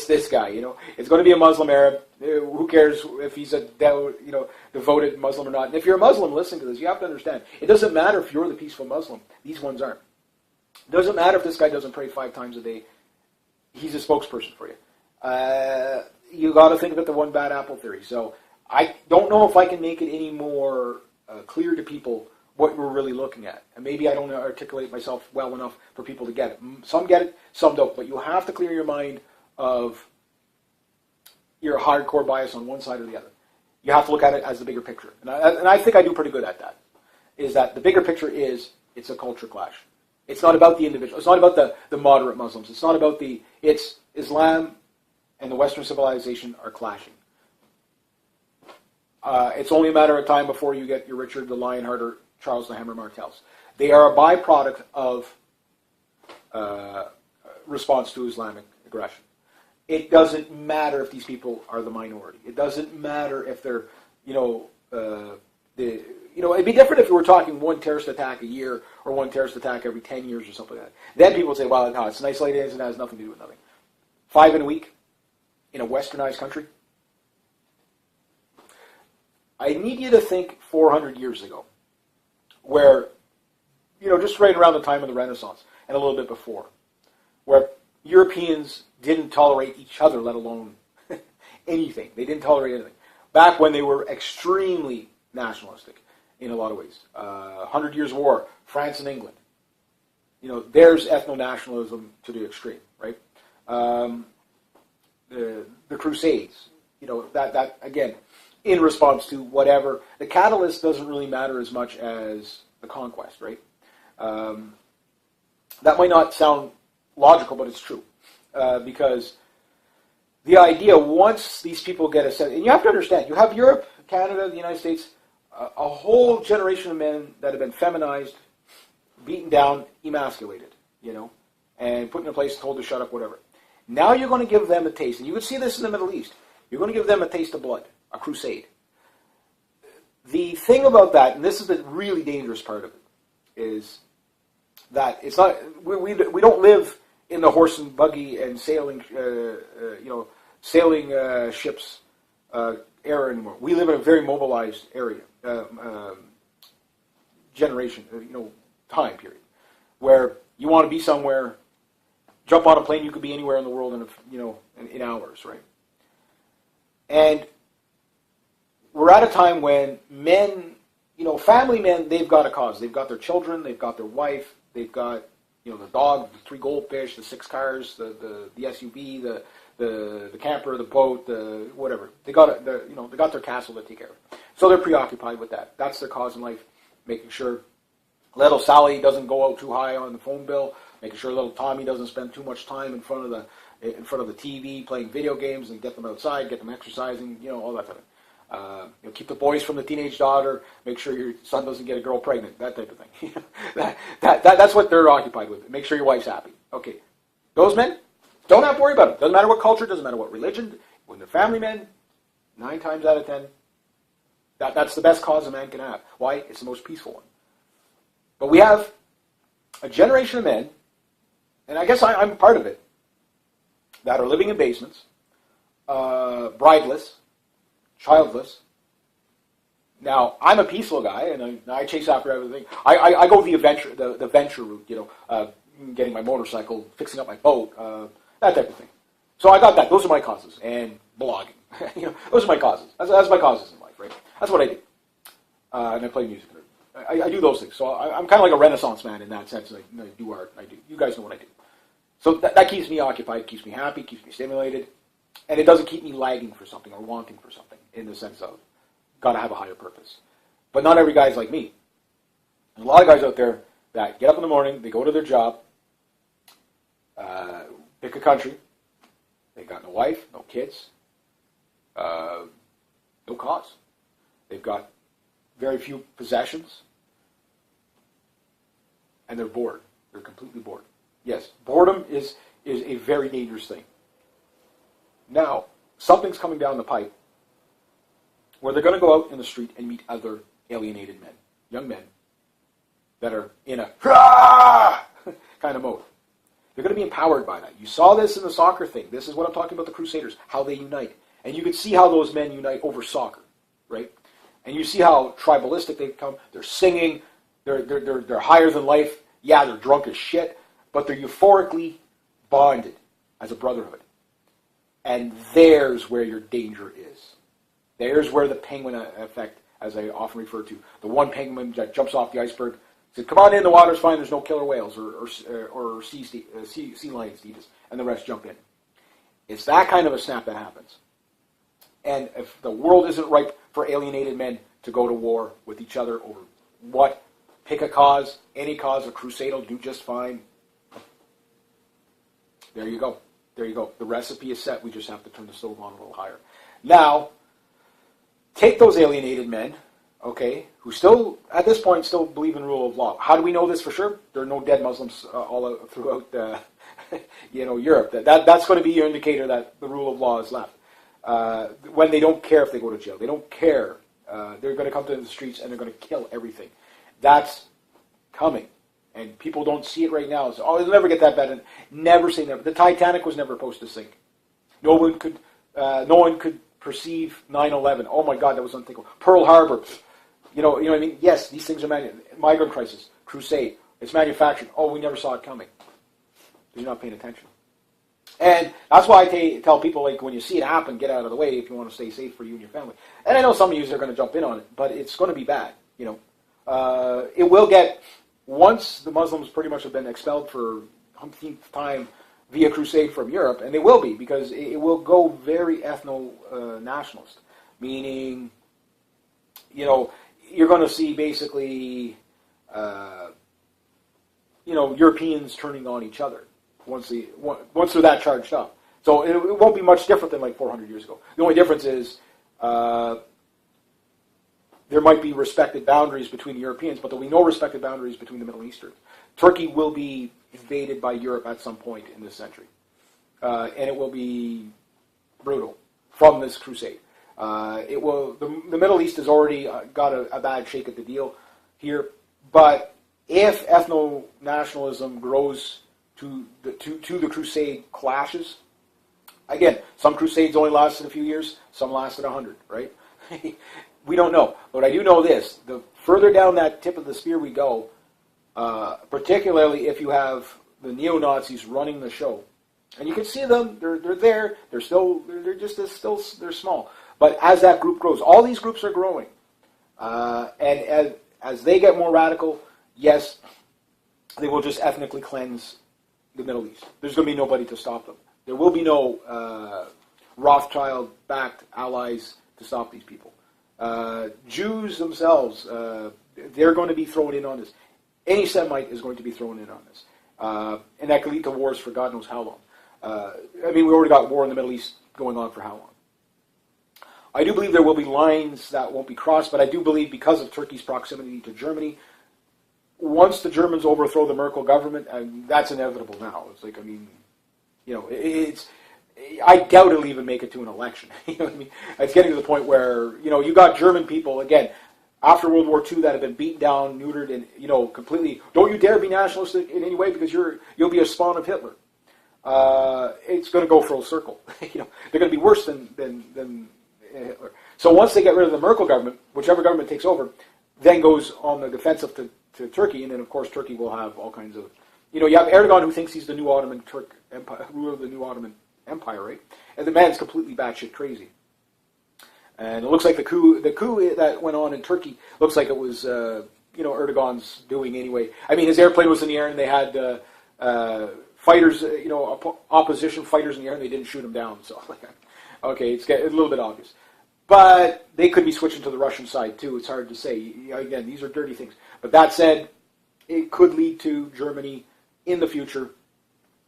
this guy. It's going to be a Muslim Arab. Who cares if he's a devoted Muslim or not? And if you're a Muslim, listen to this. You have to understand. It doesn't matter if you're the peaceful Muslim. These ones aren't. It doesn't matter if this guy doesn't pray 5 times a day. He's a spokesperson for you. You got to think about the one bad apple theory. So I don't know if I can make it any more clear to people what we're really looking at. And maybe I don't articulate myself well enough for people to get it. Some get it, some don't. But you have to clear your mind of your hardcore bias on one side or the other. You have to look at it as the bigger picture. And I think I do pretty good at that. Is that the bigger picture is it's a culture clash. It's not about the individual. It's not about the moderate Muslims. It's not about it's Islam and the Western civilization are clashing. It's only a matter of time before you get your Richard the Lionheart or Charles the Hammer Martels. They are a byproduct of response to Islamic aggression. It doesn't matter if these people are the minority. It doesn't matter if they're, it'd be different if we were talking one terrorist attack a year or one terrorist attack every 10 years or something like that. Then people would say, well, no, it's an isolated incident, it has nothing to do with nothing. 5 in a week in a westernized country. I need you to think 400 years ago, where, just right around the time of the Renaissance and a little bit before, where Europeans didn't tolerate each other, let alone anything. They didn't tolerate anything. Back when they were extremely nationalistic in a lot of ways. 100 Years' War, France and England. There's ethno-nationalism to the extreme, right? The Crusades, that again, in response to whatever. The catalyst doesn't really matter as much as the conquest, right? That might not sound logical, but it's true. Because the idea, once these people get a sense, and you have to understand, you have Europe, Canada, the United States, a whole generation of men that have been feminized, beaten down, emasculated, and put in a place, told to shut up, whatever. Now you're going to give them a taste, and you can see this in the Middle East. You're going to give them a taste of blood, a crusade. The thing about that, and this is the really dangerous part of it, is that it's not, we don't live in the horse and buggy and sailing ships era anymore. We live in a very mobilized area, generation, time period, where you want to be somewhere, jump on a plane, you could be anywhere in the world in hours, right? And we're at a time when men, family men, they've got a cause. They've got their children, they've got their wife, they've got, the dog, the 3 goldfish, the 6 cars, the SUV, the camper, the boat, the whatever. They got their castle to take care of. So they're preoccupied with that. That's their cause in life, making sure little Sally doesn't go out too high on the phone bill, making sure little Tommy doesn't spend too much time in front of the TV playing video games, and get them outside, get them exercising, all that kind of thing. Keep the boys from the teenage daughter, make sure your son doesn't get a girl pregnant, that type of thing. That's what they're occupied with. Make sure your wife's happy. Okay. Those men don't have to worry about it. Doesn't matter what culture, doesn't matter what religion. When they're family men, 9 times out of 10, that's the best cause a man can have. Why? It's the most peaceful one. But we have a generation of men, and I guess I'm part of it, that are living in basements, brideless, childless. Now, I'm a peaceful guy, and I chase after everything. I go the venture route, getting my motorcycle, fixing up my boat, that type of thing. So I got that. Those are my causes. And blogging. Those are my causes. That's my causes in life, right? That's what I do. And I play music. I do those things. So I'm kind of like a Renaissance man in that sense. I do art. You guys know what I do. So that keeps me occupied, keeps me happy, keeps me stimulated. And it doesn't keep me lagging for something or wanting for something in the sense of got to have a higher purpose. But not every guy's like me. There's a lot of guys out there that get up in the morning, they go to their job, Pick a country. They've got no wife, no kids, no cause. They've got very few possessions, and they're bored. They're completely bored. Yes, boredom is a very dangerous thing. Now, something's coming down the pipe where they're going to go out in the street and meet other alienated men, young men, that are in a kind of mode. They're going to be empowered by that. You saw this in the soccer thing. This is what I'm talking about, the Crusaders, how they unite. And you can see how those men unite over soccer, right? And you see how tribalistic they become. They're singing. They're higher than life. Yeah, they're drunk as shit. But they're euphorically bonded as a brotherhood. And there's where your danger is. There's where the penguin effect, as I often refer to, the one penguin that jumps off the iceberg, said, "Come on in, the water's fine, there's no killer whales or sea lions to eat us," and the rest jump in. It's that kind of a snap that happens. And if the world isn't ripe for alienated men to go to war with each other over what, pick a cause, any cause, a crusade will do just fine. There you go. There you go. The recipe is set. We just have to turn the stove on a little higher. Now, take those alienated men, okay, who still, at this point, still believe in rule of law. How do we know this for sure? There are no dead Muslims all throughout, Europe. That's going to be your indicator that the rule of law is left. When they don't care if they go to jail. They don't care. They're going to come to the streets and they're going to kill everything. That's coming. And people don't see it right now. So, it'll never get that bad. And never say never. The Titanic was never supposed to sink. No one could perceive 9/11. Oh my God, that was unthinkable. Pearl Harbor. You know what I mean? Yes, these things are migrant crisis, crusade. It's manufactured. Oh, we never saw it coming. You're not paying attention. And that's why I tell people, like, when you see it happen, get out of the way if you want to stay safe for you and your family. And I know some of you are going to jump in on it, but it's going to be bad. It will get, once the Muslims pretty much have been expelled for umpteenth time via crusade from Europe, and they will be, because it will go very ethno-nationalist, meaning, you're going to see basically, Europeans turning on each other once they're that charged up. So it won't be much different than like 400 years ago. The only difference is there might be respected boundaries between Europeans, but there'll be no respected boundaries between the Middle Easterns. Turkey will be invaded by Europe at some point in this century. And it will be brutal from this crusade. The Middle East has already got a bad shake at the deal here, but if ethno-nationalism grows to the crusade clashes, again, some crusades only lasted a few years, some lasted 100, right? We don't know. But I do know this: the further down that tip of the spear we go, particularly if you have the neo-Nazis running the show, and you can see them, they're there, they're small. But as that group grows, all these groups are growing, and as they get more radical, yes, they will just ethnically cleanse the Middle East. There's going to be nobody to stop them. There will be no Rothschild-backed allies to stop these people. Jews themselves, they're going to be thrown in on this. Any Semite is going to be thrown in on this. And that could lead to wars for God knows how long. We already got war in the Middle East going on for how long? I do believe there will be lines that won't be crossed, but I do believe because of Turkey's proximity to Germany, once the Germans overthrow the Merkel government, that's inevitable now. It's like, I doubt it'll even make it to an election. It's getting to the point where, you got German people, again, after World War II that have been beaten down, neutered, and, completely, don't you dare be nationalistic in any way because you'll be a spawn of Hitler. It's going to go full circle. They're going to be worse than Hitler. So once they get rid of the Merkel government, whichever government takes over, then goes on the defensive to Turkey, and then of course Turkey will have all kinds of, you have Erdogan who thinks he's the new Ottoman Turk empire, ruler of the new Ottoman Empire, right? And the man's completely batshit crazy. And it looks like the coup that went on in Turkey looks like it was Erdogan's doing anyway. His airplane was in the air and they had fighters, opposition fighters in the air, and they didn't shoot him down. So, okay, it's a little bit obvious. But they could be switching to the Russian side too. It's hard to say. Again, these are dirty things. But that said, it could lead to Germany in the future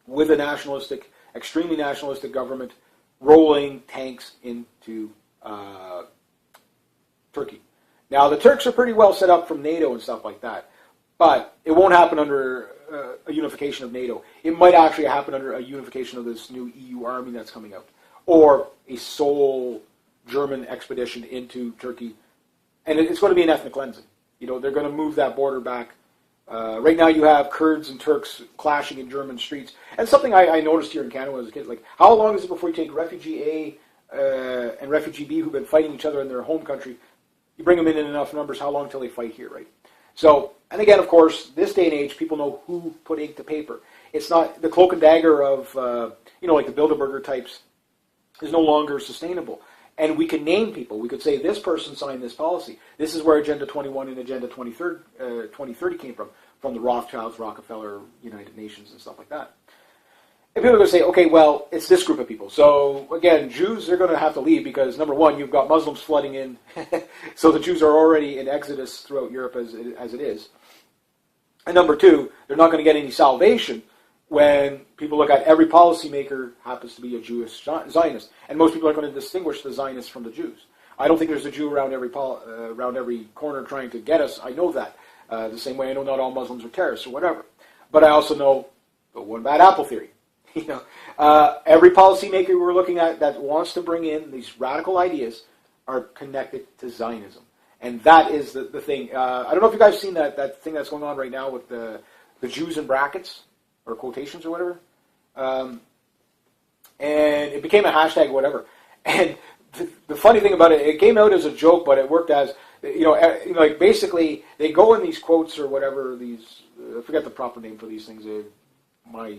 with a nationalistic, extremely nationalistic government rolling tanks into Turkey. Now, the Turks are pretty well set up from NATO and stuff like that, but it won't happen under a unification of NATO. It might actually happen under a unification of this new EU army that's coming out, or a sole German expedition into Turkey, and it's going to be an ethnic cleansing. You know, they're going to move that border back. Right now you have Kurds and Turks clashing in German streets. And something I noticed here in Canada as a kid, like, how long is it before you take Refugee A and Refugee B who've been fighting each other in their home country, you bring them in enough numbers, how long till they fight here, right? So, and again, of course, this day and age, people know who put ink to paper. It's not the cloak and dagger of, like the Bilderberger types is no longer sustainable. And we can name people. We could say this person signed this policy. This is where Agenda 21 and Agenda 2030 came from the Rothschilds, Rockefeller, United Nations, and stuff like that. And people are going to say, okay, well, it's this group of people. So, again, Jews, they're going to have to leave because, number one, you've got Muslims flooding in. So the Jews are already in exodus throughout Europe as it is. And number two, they're not going to get any salvation when people look at every policymaker happens to be a Jewish Zionist. And most people are going to distinguish the Zionists from the Jews. I don't think there's a Jew around every corner trying to get us. I know that. The same way I know not all Muslims are terrorists or whatever. But I also know the one bad apple theory. Every policymaker we're looking at that wants to bring in these radical ideas are connected to Zionism. And that is the thing. I don't know if you guys have seen that thing that's going on right now with the Jews in brackets, or quotations or whatever. And it became a hashtag or whatever. And the funny thing about it, it came out as a joke, but it worked as, like basically they go in these quotes or whatever, these, I forget the proper name for these things. My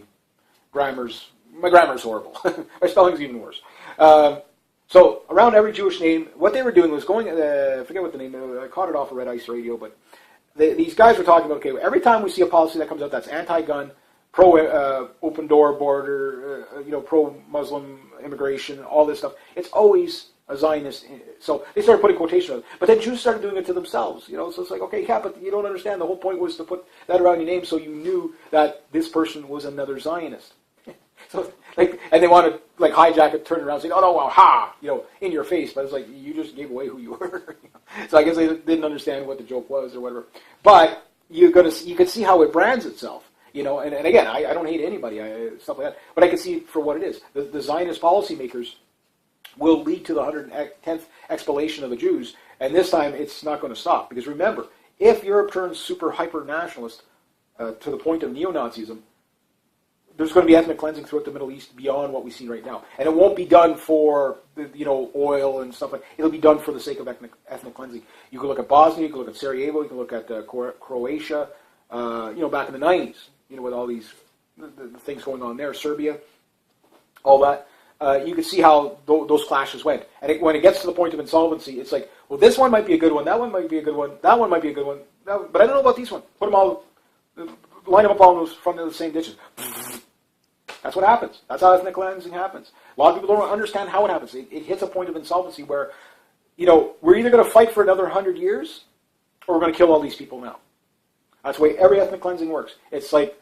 grammar's horrible. My spelling's even worse. So around every Jewish name, what they were doing was going, I forget what the name, I caught it off of Red Ice Radio, but these guys were talking about, okay, every time we see a policy that comes out that's anti-gun, pro-open door border, pro-Muslim immigration, all this stuff, it's always a Zionist. So they started putting quotations on it. But then Jews started doing it to themselves. So it's like, okay, yeah, but you don't understand. The whole point was to put that around your name so you knew that this person was another Zionist. So, and they want to hijack it, turn around, say, "Oh no, well, ha!" In your face. But it's like you just gave away who you were. So I guess they didn't understand what the joke was or whatever. But you can see how it brands itself. And again, I don't hate anybody, stuff like that. But I can see it for what it is. The Zionist policymakers will lead to the 110th expulsion of the Jews, and this time it's not going to stop. Because remember, if Europe turns super hyper-nationalist to the point of neo-Nazism, there's going to be ethnic cleansing throughout the Middle East beyond what we see right now. And it won't be done for, oil and stuff like that. It'll be done for the sake of ethnic cleansing. You can look at Bosnia, you can look at Sarajevo, you can look at Croatia, back in the 90s, with all these the things going on there, Serbia, all that. You can see how those clashes went. And when it gets to the point of insolvency, it's like, well, this one might be a good one, that one might be a good one, that one might be a good one, but I don't know about these ones. Put them all, line them up all in front of the same ditches. That's what happens. That's how ethnic cleansing happens. A lot of people don't understand how it happens. It hits a point of insolvency where, we're either going to fight for another 100 years or we're going to kill all these people now. That's the way every ethnic cleansing works. It's like,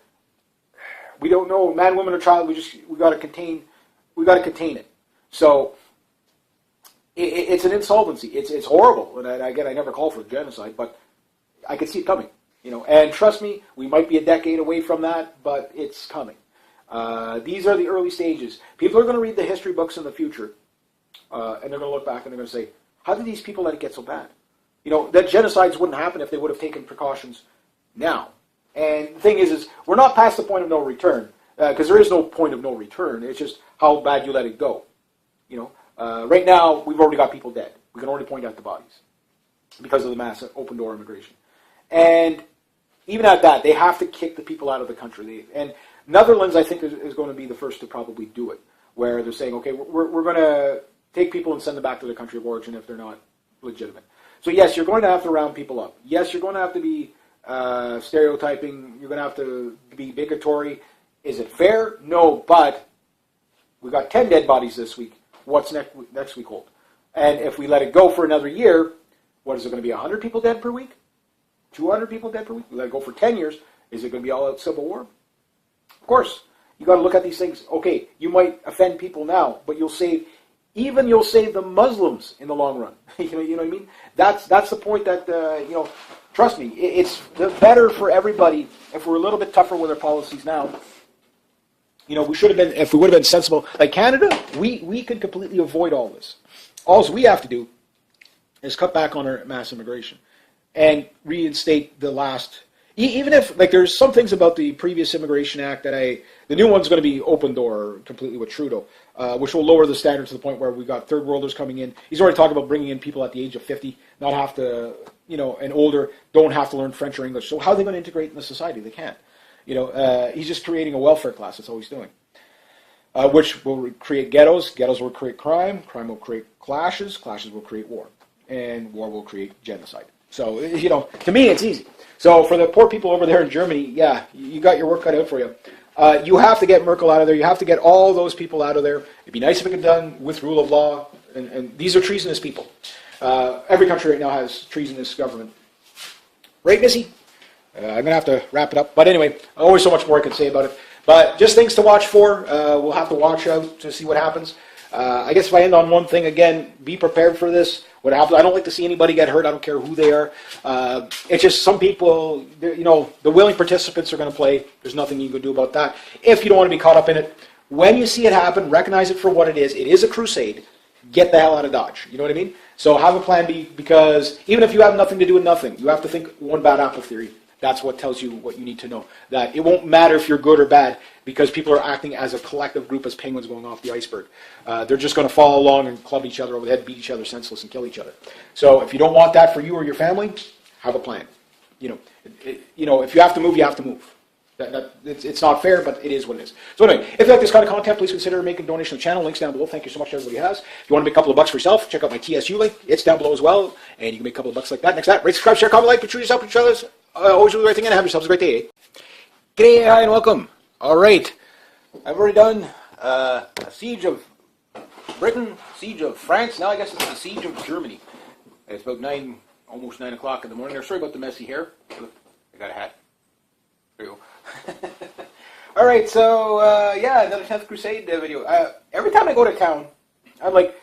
we don't know, man, woman, or child, we got to contain it. So, it's an insolvency. It's horrible. And again, I never call for genocide, but I can see it coming. And trust me, we might be a decade away from that, but it's coming. These are the early stages. People are going to read the history books in the future, and they're going to look back and they're going to say, how did these people let it get so bad? That genocides wouldn't happen if they would have taken precautions now. And the thing is we're not past the point of no return, because there is no point of no return. It's just how bad you let it go. Right now, we've already got people dead. We can already point out the bodies because of the mass open door immigration. And even at that, they have to kick the people out of the country. And Netherlands, I think, is going to be the first to probably do it, where they're saying, okay, we're going to take people and send them back to their country of origin if they're not legitimate. So yes, you're going to have to round people up. Yes, you're going to have to be stereotyping. You're going to have to be bigotry. Is it fair? No, but we got 10 dead bodies this week. What's next week hold? And if we let it go for another year, what is it going to be, 100 people dead per week? 200 people dead per week? We let it go for 10 years. Is it going to be all out civil war? Of course. You got to look at these things. Okay, you might offend people now, but you'll save the Muslims in the long run. You know what I mean? That's the point that trust me, it's better for everybody if we're a little bit tougher with our policies now. We should have been, if we would have been sensible. Like Canada, we could completely avoid all this. All we have to do is cut back on our mass immigration and reinstate the last. Even if, like, there's some things about the previous Immigration Act that the new one's going to be open door completely with Trudeau, which will lower the standard to the point where we've got third worlders coming in. He's already talking about bringing in people at the age of 50, not have to, and older, don't have to learn French or English. So how are they going to integrate in the society? They can't. He's just creating a welfare class. That's all he's doing. Which will create ghettos. Ghettos will create crime. Crime will create clashes. Clashes will create war. And war will create genocide. So, to me, it's easy. So for the poor people over there in Germany, yeah, you got your work cut out for you. You have to get Merkel out of there. You have to get all those people out of there. It'd be nice if it could be done with rule of law. And these are treasonous people. Every country right now has treasonous government. Right, Missy? I'm going to have to wrap it up. But anyway, always so much more I could say about it. But just things to watch for. We'll have to watch out to see what happens. I guess if I end on one thing, again, be prepared for this. What happens? I don't like to see anybody get hurt. I don't care who they are. It's just some people, the willing participants are going to play. There's nothing you can do about that. If you don't want to be caught up in it, when you see it happen, recognize it for what it is. It is a crusade. Get the hell out of Dodge. You know what I mean? So have a plan B, because even if you have nothing to do with nothing, you have to think one bad apple theory. That's what tells you what you need to know. That it won't matter if you're good or bad, because people are acting as a collective group, as penguins going off the iceberg. They're just going to follow along and club each other over the head, beat each other senseless, and kill each other. So if you don't want that for you or your family, have a plan. If you have to move, you have to move. It's not fair, but it is what it is. So anyway, if you like this kind of content, please consider making a donation to the channel. Links down below. Thank you so much to everybody who has. If you want to make a couple of bucks for yourself, check out my TSU link. It's down below as well, and you can make a couple of bucks like that. Next to that, rate, subscribe, share, comment, like, but treat yourself and each other's. Always do the right thing and have yourselves a great day. G'day, hi, and welcome. All right, I've already done a siege of Britain, siege of France. Now I guess it's the siege of Germany. It's about almost 9 o'clock in the morning. Sorry about the messy hair. I got a hat. There you go. All right, so another Xth Crusade video. Every time I go to town, I'm like,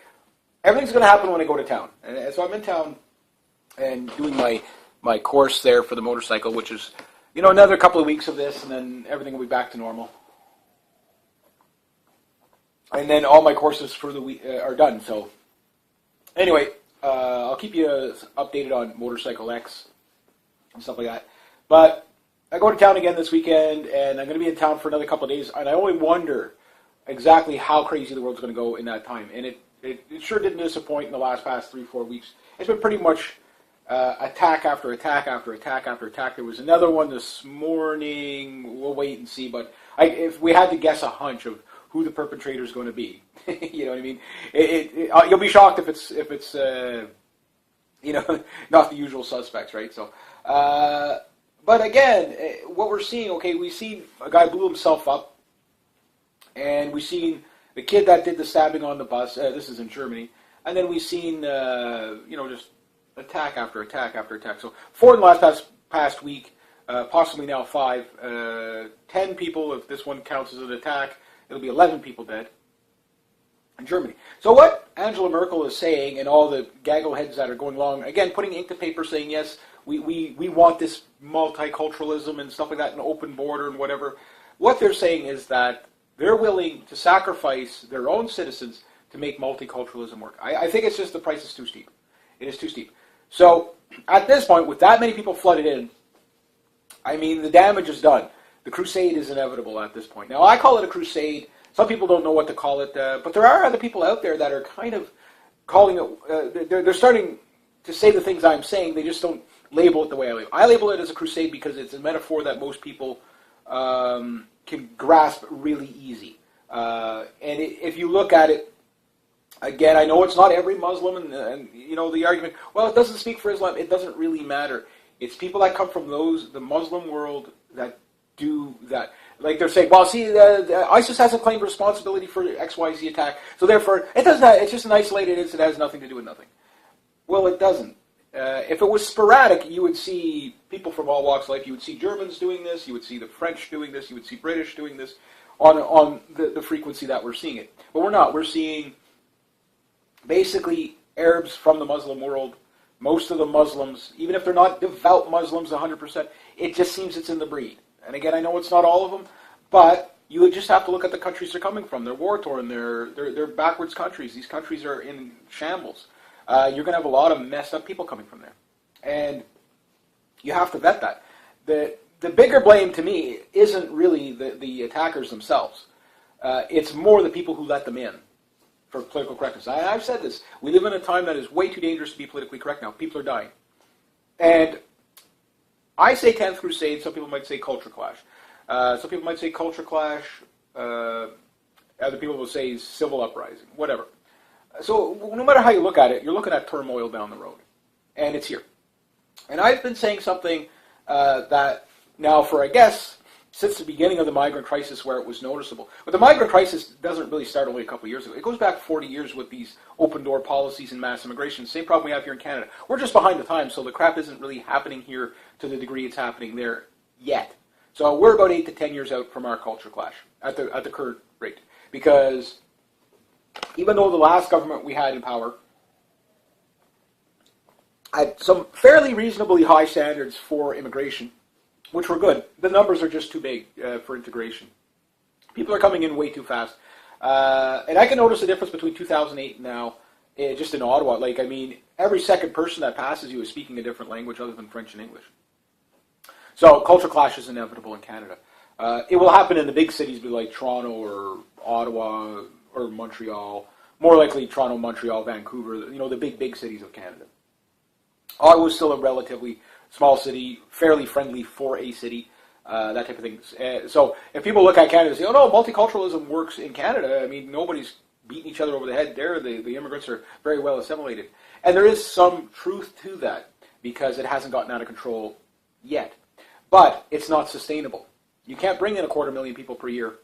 everything's going to happen when I go to town. And so I'm in town and doing my course there for the motorcycle, which is, another couple of weeks of this, and then everything will be back to normal. And then all my courses for the week are done. So anyway, I'll keep you updated on Motorcycle X and stuff like that. But I go to town again this weekend, and I'm going to be in town for another couple of days, and I only wonder exactly how crazy the world's going to go in that time. And it sure didn't disappoint in the past 3-4 weeks. It's been pretty much attack after attack after attack after attack. There was another one this morning. We'll wait and see. But if we had to guess a hunch of who the perpetrator is going to be, you know what I mean? You'll be shocked if it's not the usual suspects, right? So, but again, what we're seeing, we see a guy blew himself up, and we've seen the kid that did the stabbing on the bus. This is in Germany, and then we've seen just attack after attack after attack. So 4 in the past week, possibly now 5. 10 people, if this one counts as an attack, it'll be 11 people dead in Germany. So what Angela Merkel is saying, and all the gaggle heads that are going along, again, putting ink to paper saying, yes, we want this multiculturalism and stuff like that, an open border and whatever. What they're saying is that they're willing to sacrifice their own citizens to make multiculturalism work. I think it's just the price is too steep. It is too steep. So at this point, with that many people flooded in, I mean, the damage is done. The crusade is inevitable at this point. Now, I call it a crusade. Some people don't know what to call it, but there are other people out there that are kind of calling it, they're starting to say the things I'm saying. They just don't label it the way I label it. I label it as a crusade because it's a metaphor that most people can grasp really easy. If you look at it, again, I know it's not every Muslim, and the argument, well, it doesn't speak for Islam. It doesn't really matter. It's people that come from the Muslim world that do that. Like they're saying, well, see, ISIS hasn't claimed responsibility for XYZ attack, so therefore, it doesn't. It's just an isolated incident. It has nothing to do with nothing. Well, it doesn't. If it was sporadic, you would see people from all walks of life. You would see Germans doing this. You would see the French doing this. You would see British doing this. on the frequency that we're seeing it. But we're not. We're seeing basically Arabs from the Muslim world, most of the Muslims, even if they're not devout Muslims 100%, it just seems it's in the breed. And again, I know it's not all of them, but you would just have to look at the countries they're coming from. They're war-torn. They're backwards countries. These countries are in shambles. You're going to have a lot of messed up people coming from there. And you have to vet that. The bigger blame to me isn't really the attackers themselves. It's more the people who let them in for political correctness. I've said this. We live in a time that is way too dangerous to be politically correct now. People are dying. And I say 10th Crusade. Some people might say culture clash. Some people might say culture clash. Other people will say civil uprising. Whatever. So no matter how you look at it, you're looking at turmoil down the road. And it's here. And I've been saying something that now for, I guess, since the beginning of the migrant crisis where it was noticeable. But the migrant crisis doesn't really start only a couple of years ago. It goes back 40 years with these open-door policies and mass immigration. Same problem we have here in Canada. We're just behind the times, so the crap isn't really happening here to the degree it's happening there yet. So we're about 8 to 10 years out from our culture clash at the current rate. Because even though the last government we had in power had some fairly reasonably high standards for immigration, which were good, the numbers are just too big for integration. People are coming in way too fast. And I can notice a difference between 2008 and now, just in Ottawa. Like, I mean, every second person that passes you is speaking a different language other than French and English. So culture clash is inevitable in Canada. It will happen in the big cities like Toronto or Ottawa or Montreal. More likely Toronto, Montreal, Vancouver, the big cities of Canada. Ottawa is still a relatively small city, fairly friendly for a city, that type of thing. So if people look at Canada and say, oh no, multiculturalism works in Canada, I mean, nobody's beating each other over the head there. The immigrants are very well assimilated. And there is some truth to that because it hasn't gotten out of control yet. But it's not sustainable. You can't bring in 250,000 people per year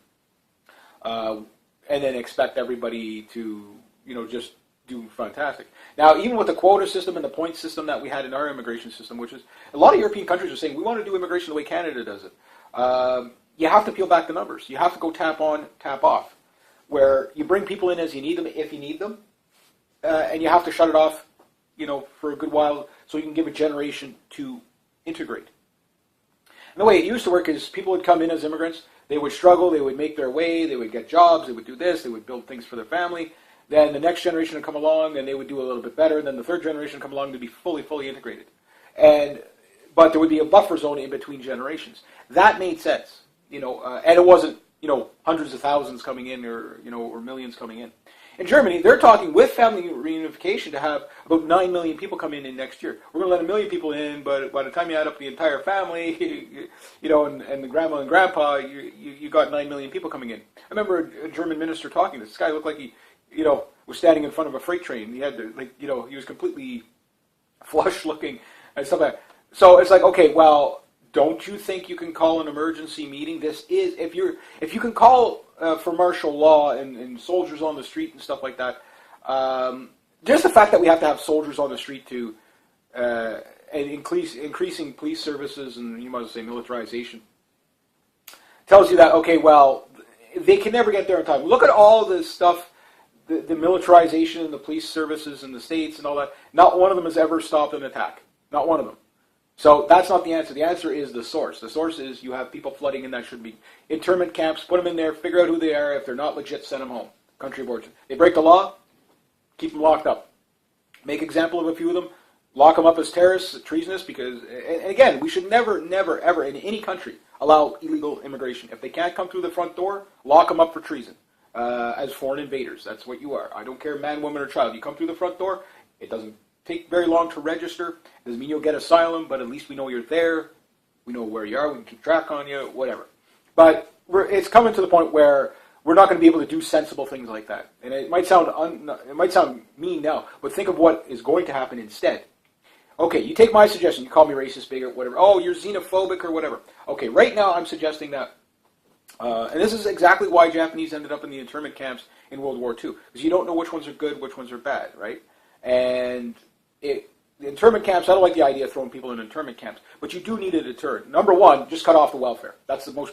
and then expect everybody to, just do fantastic. Now, even with the quota system and the point system that we had in our immigration system, which is, a lot of European countries are saying, we want to do immigration the way Canada does it. You have to peel back the numbers. You have to go tap on, tap off, where you bring people in as you need them, if you need them, and you have to shut it off, for a good while so you can give a generation to integrate. And the way it used to work is people would come in as immigrants, they would struggle, they would make their way, they would get jobs, they would do this, they would build things for their family. Then the next generation would come along and they would do a little bit better. And then the third generation would come along to be fully integrated. But there would be a buffer zone in between generations. That made sense, and it wasn't, hundreds of thousands coming in or millions coming in. In Germany, they're talking with family reunification to have about 9 million people come in next year. We're going to let 1 million people in, but by the time you add up the entire family, and the grandma and grandpa, you got 9 million people coming in. I remember a German minister talking. This guy looked like he was standing in front of a freight train. He had he was completely flush looking and stuff like that. So it's like, okay, well, don't you think you can call an emergency meeting? This is, if you can call for martial law and soldiers on the street and stuff like that, just the fact that we have to have soldiers on the street to, and increasing police services and you might as well say militarization, tells you that, okay, well, they can never get there in time. Look at all this stuff, the militarization and the police services in the States and all that. Not one of them has ever stopped an attack. Not one of them. So that's not the answer. The answer is the source. The source is you have people flooding in that shouldn't be. Internment camps, put them in there, figure out who they are. If they're not legit, send them home. Country of origin. They break the law, keep them locked up. Make example of a few of them, lock them up as terrorists, treasonous, because, and again, we should never, ever, in any country, allow illegal immigration. If they can't come through the front door, lock them up for treason. As foreign invaders, that's what you are. I don't care, man, woman, or child. You come through the front door, it doesn't take very long to register. It doesn't mean you'll get asylum, but at least we know you're there. We know where you are. We can keep track on you, whatever. But it's coming to the point where we're not going to be able to do sensible things like that. And it might sound mean now, but think of what is going to happen instead. Okay, you take my suggestion. You call me racist, bigot, whatever. Oh, you're xenophobic or whatever. Okay, right now I'm suggesting that, and this is exactly why Japanese ended up in the internment camps in World War II, because you don't know which ones are good, which ones are bad, right? And the internment camps, I don't like the idea of throwing people in internment camps, but you do need a deterrent. Number one, just cut off the welfare. That's the most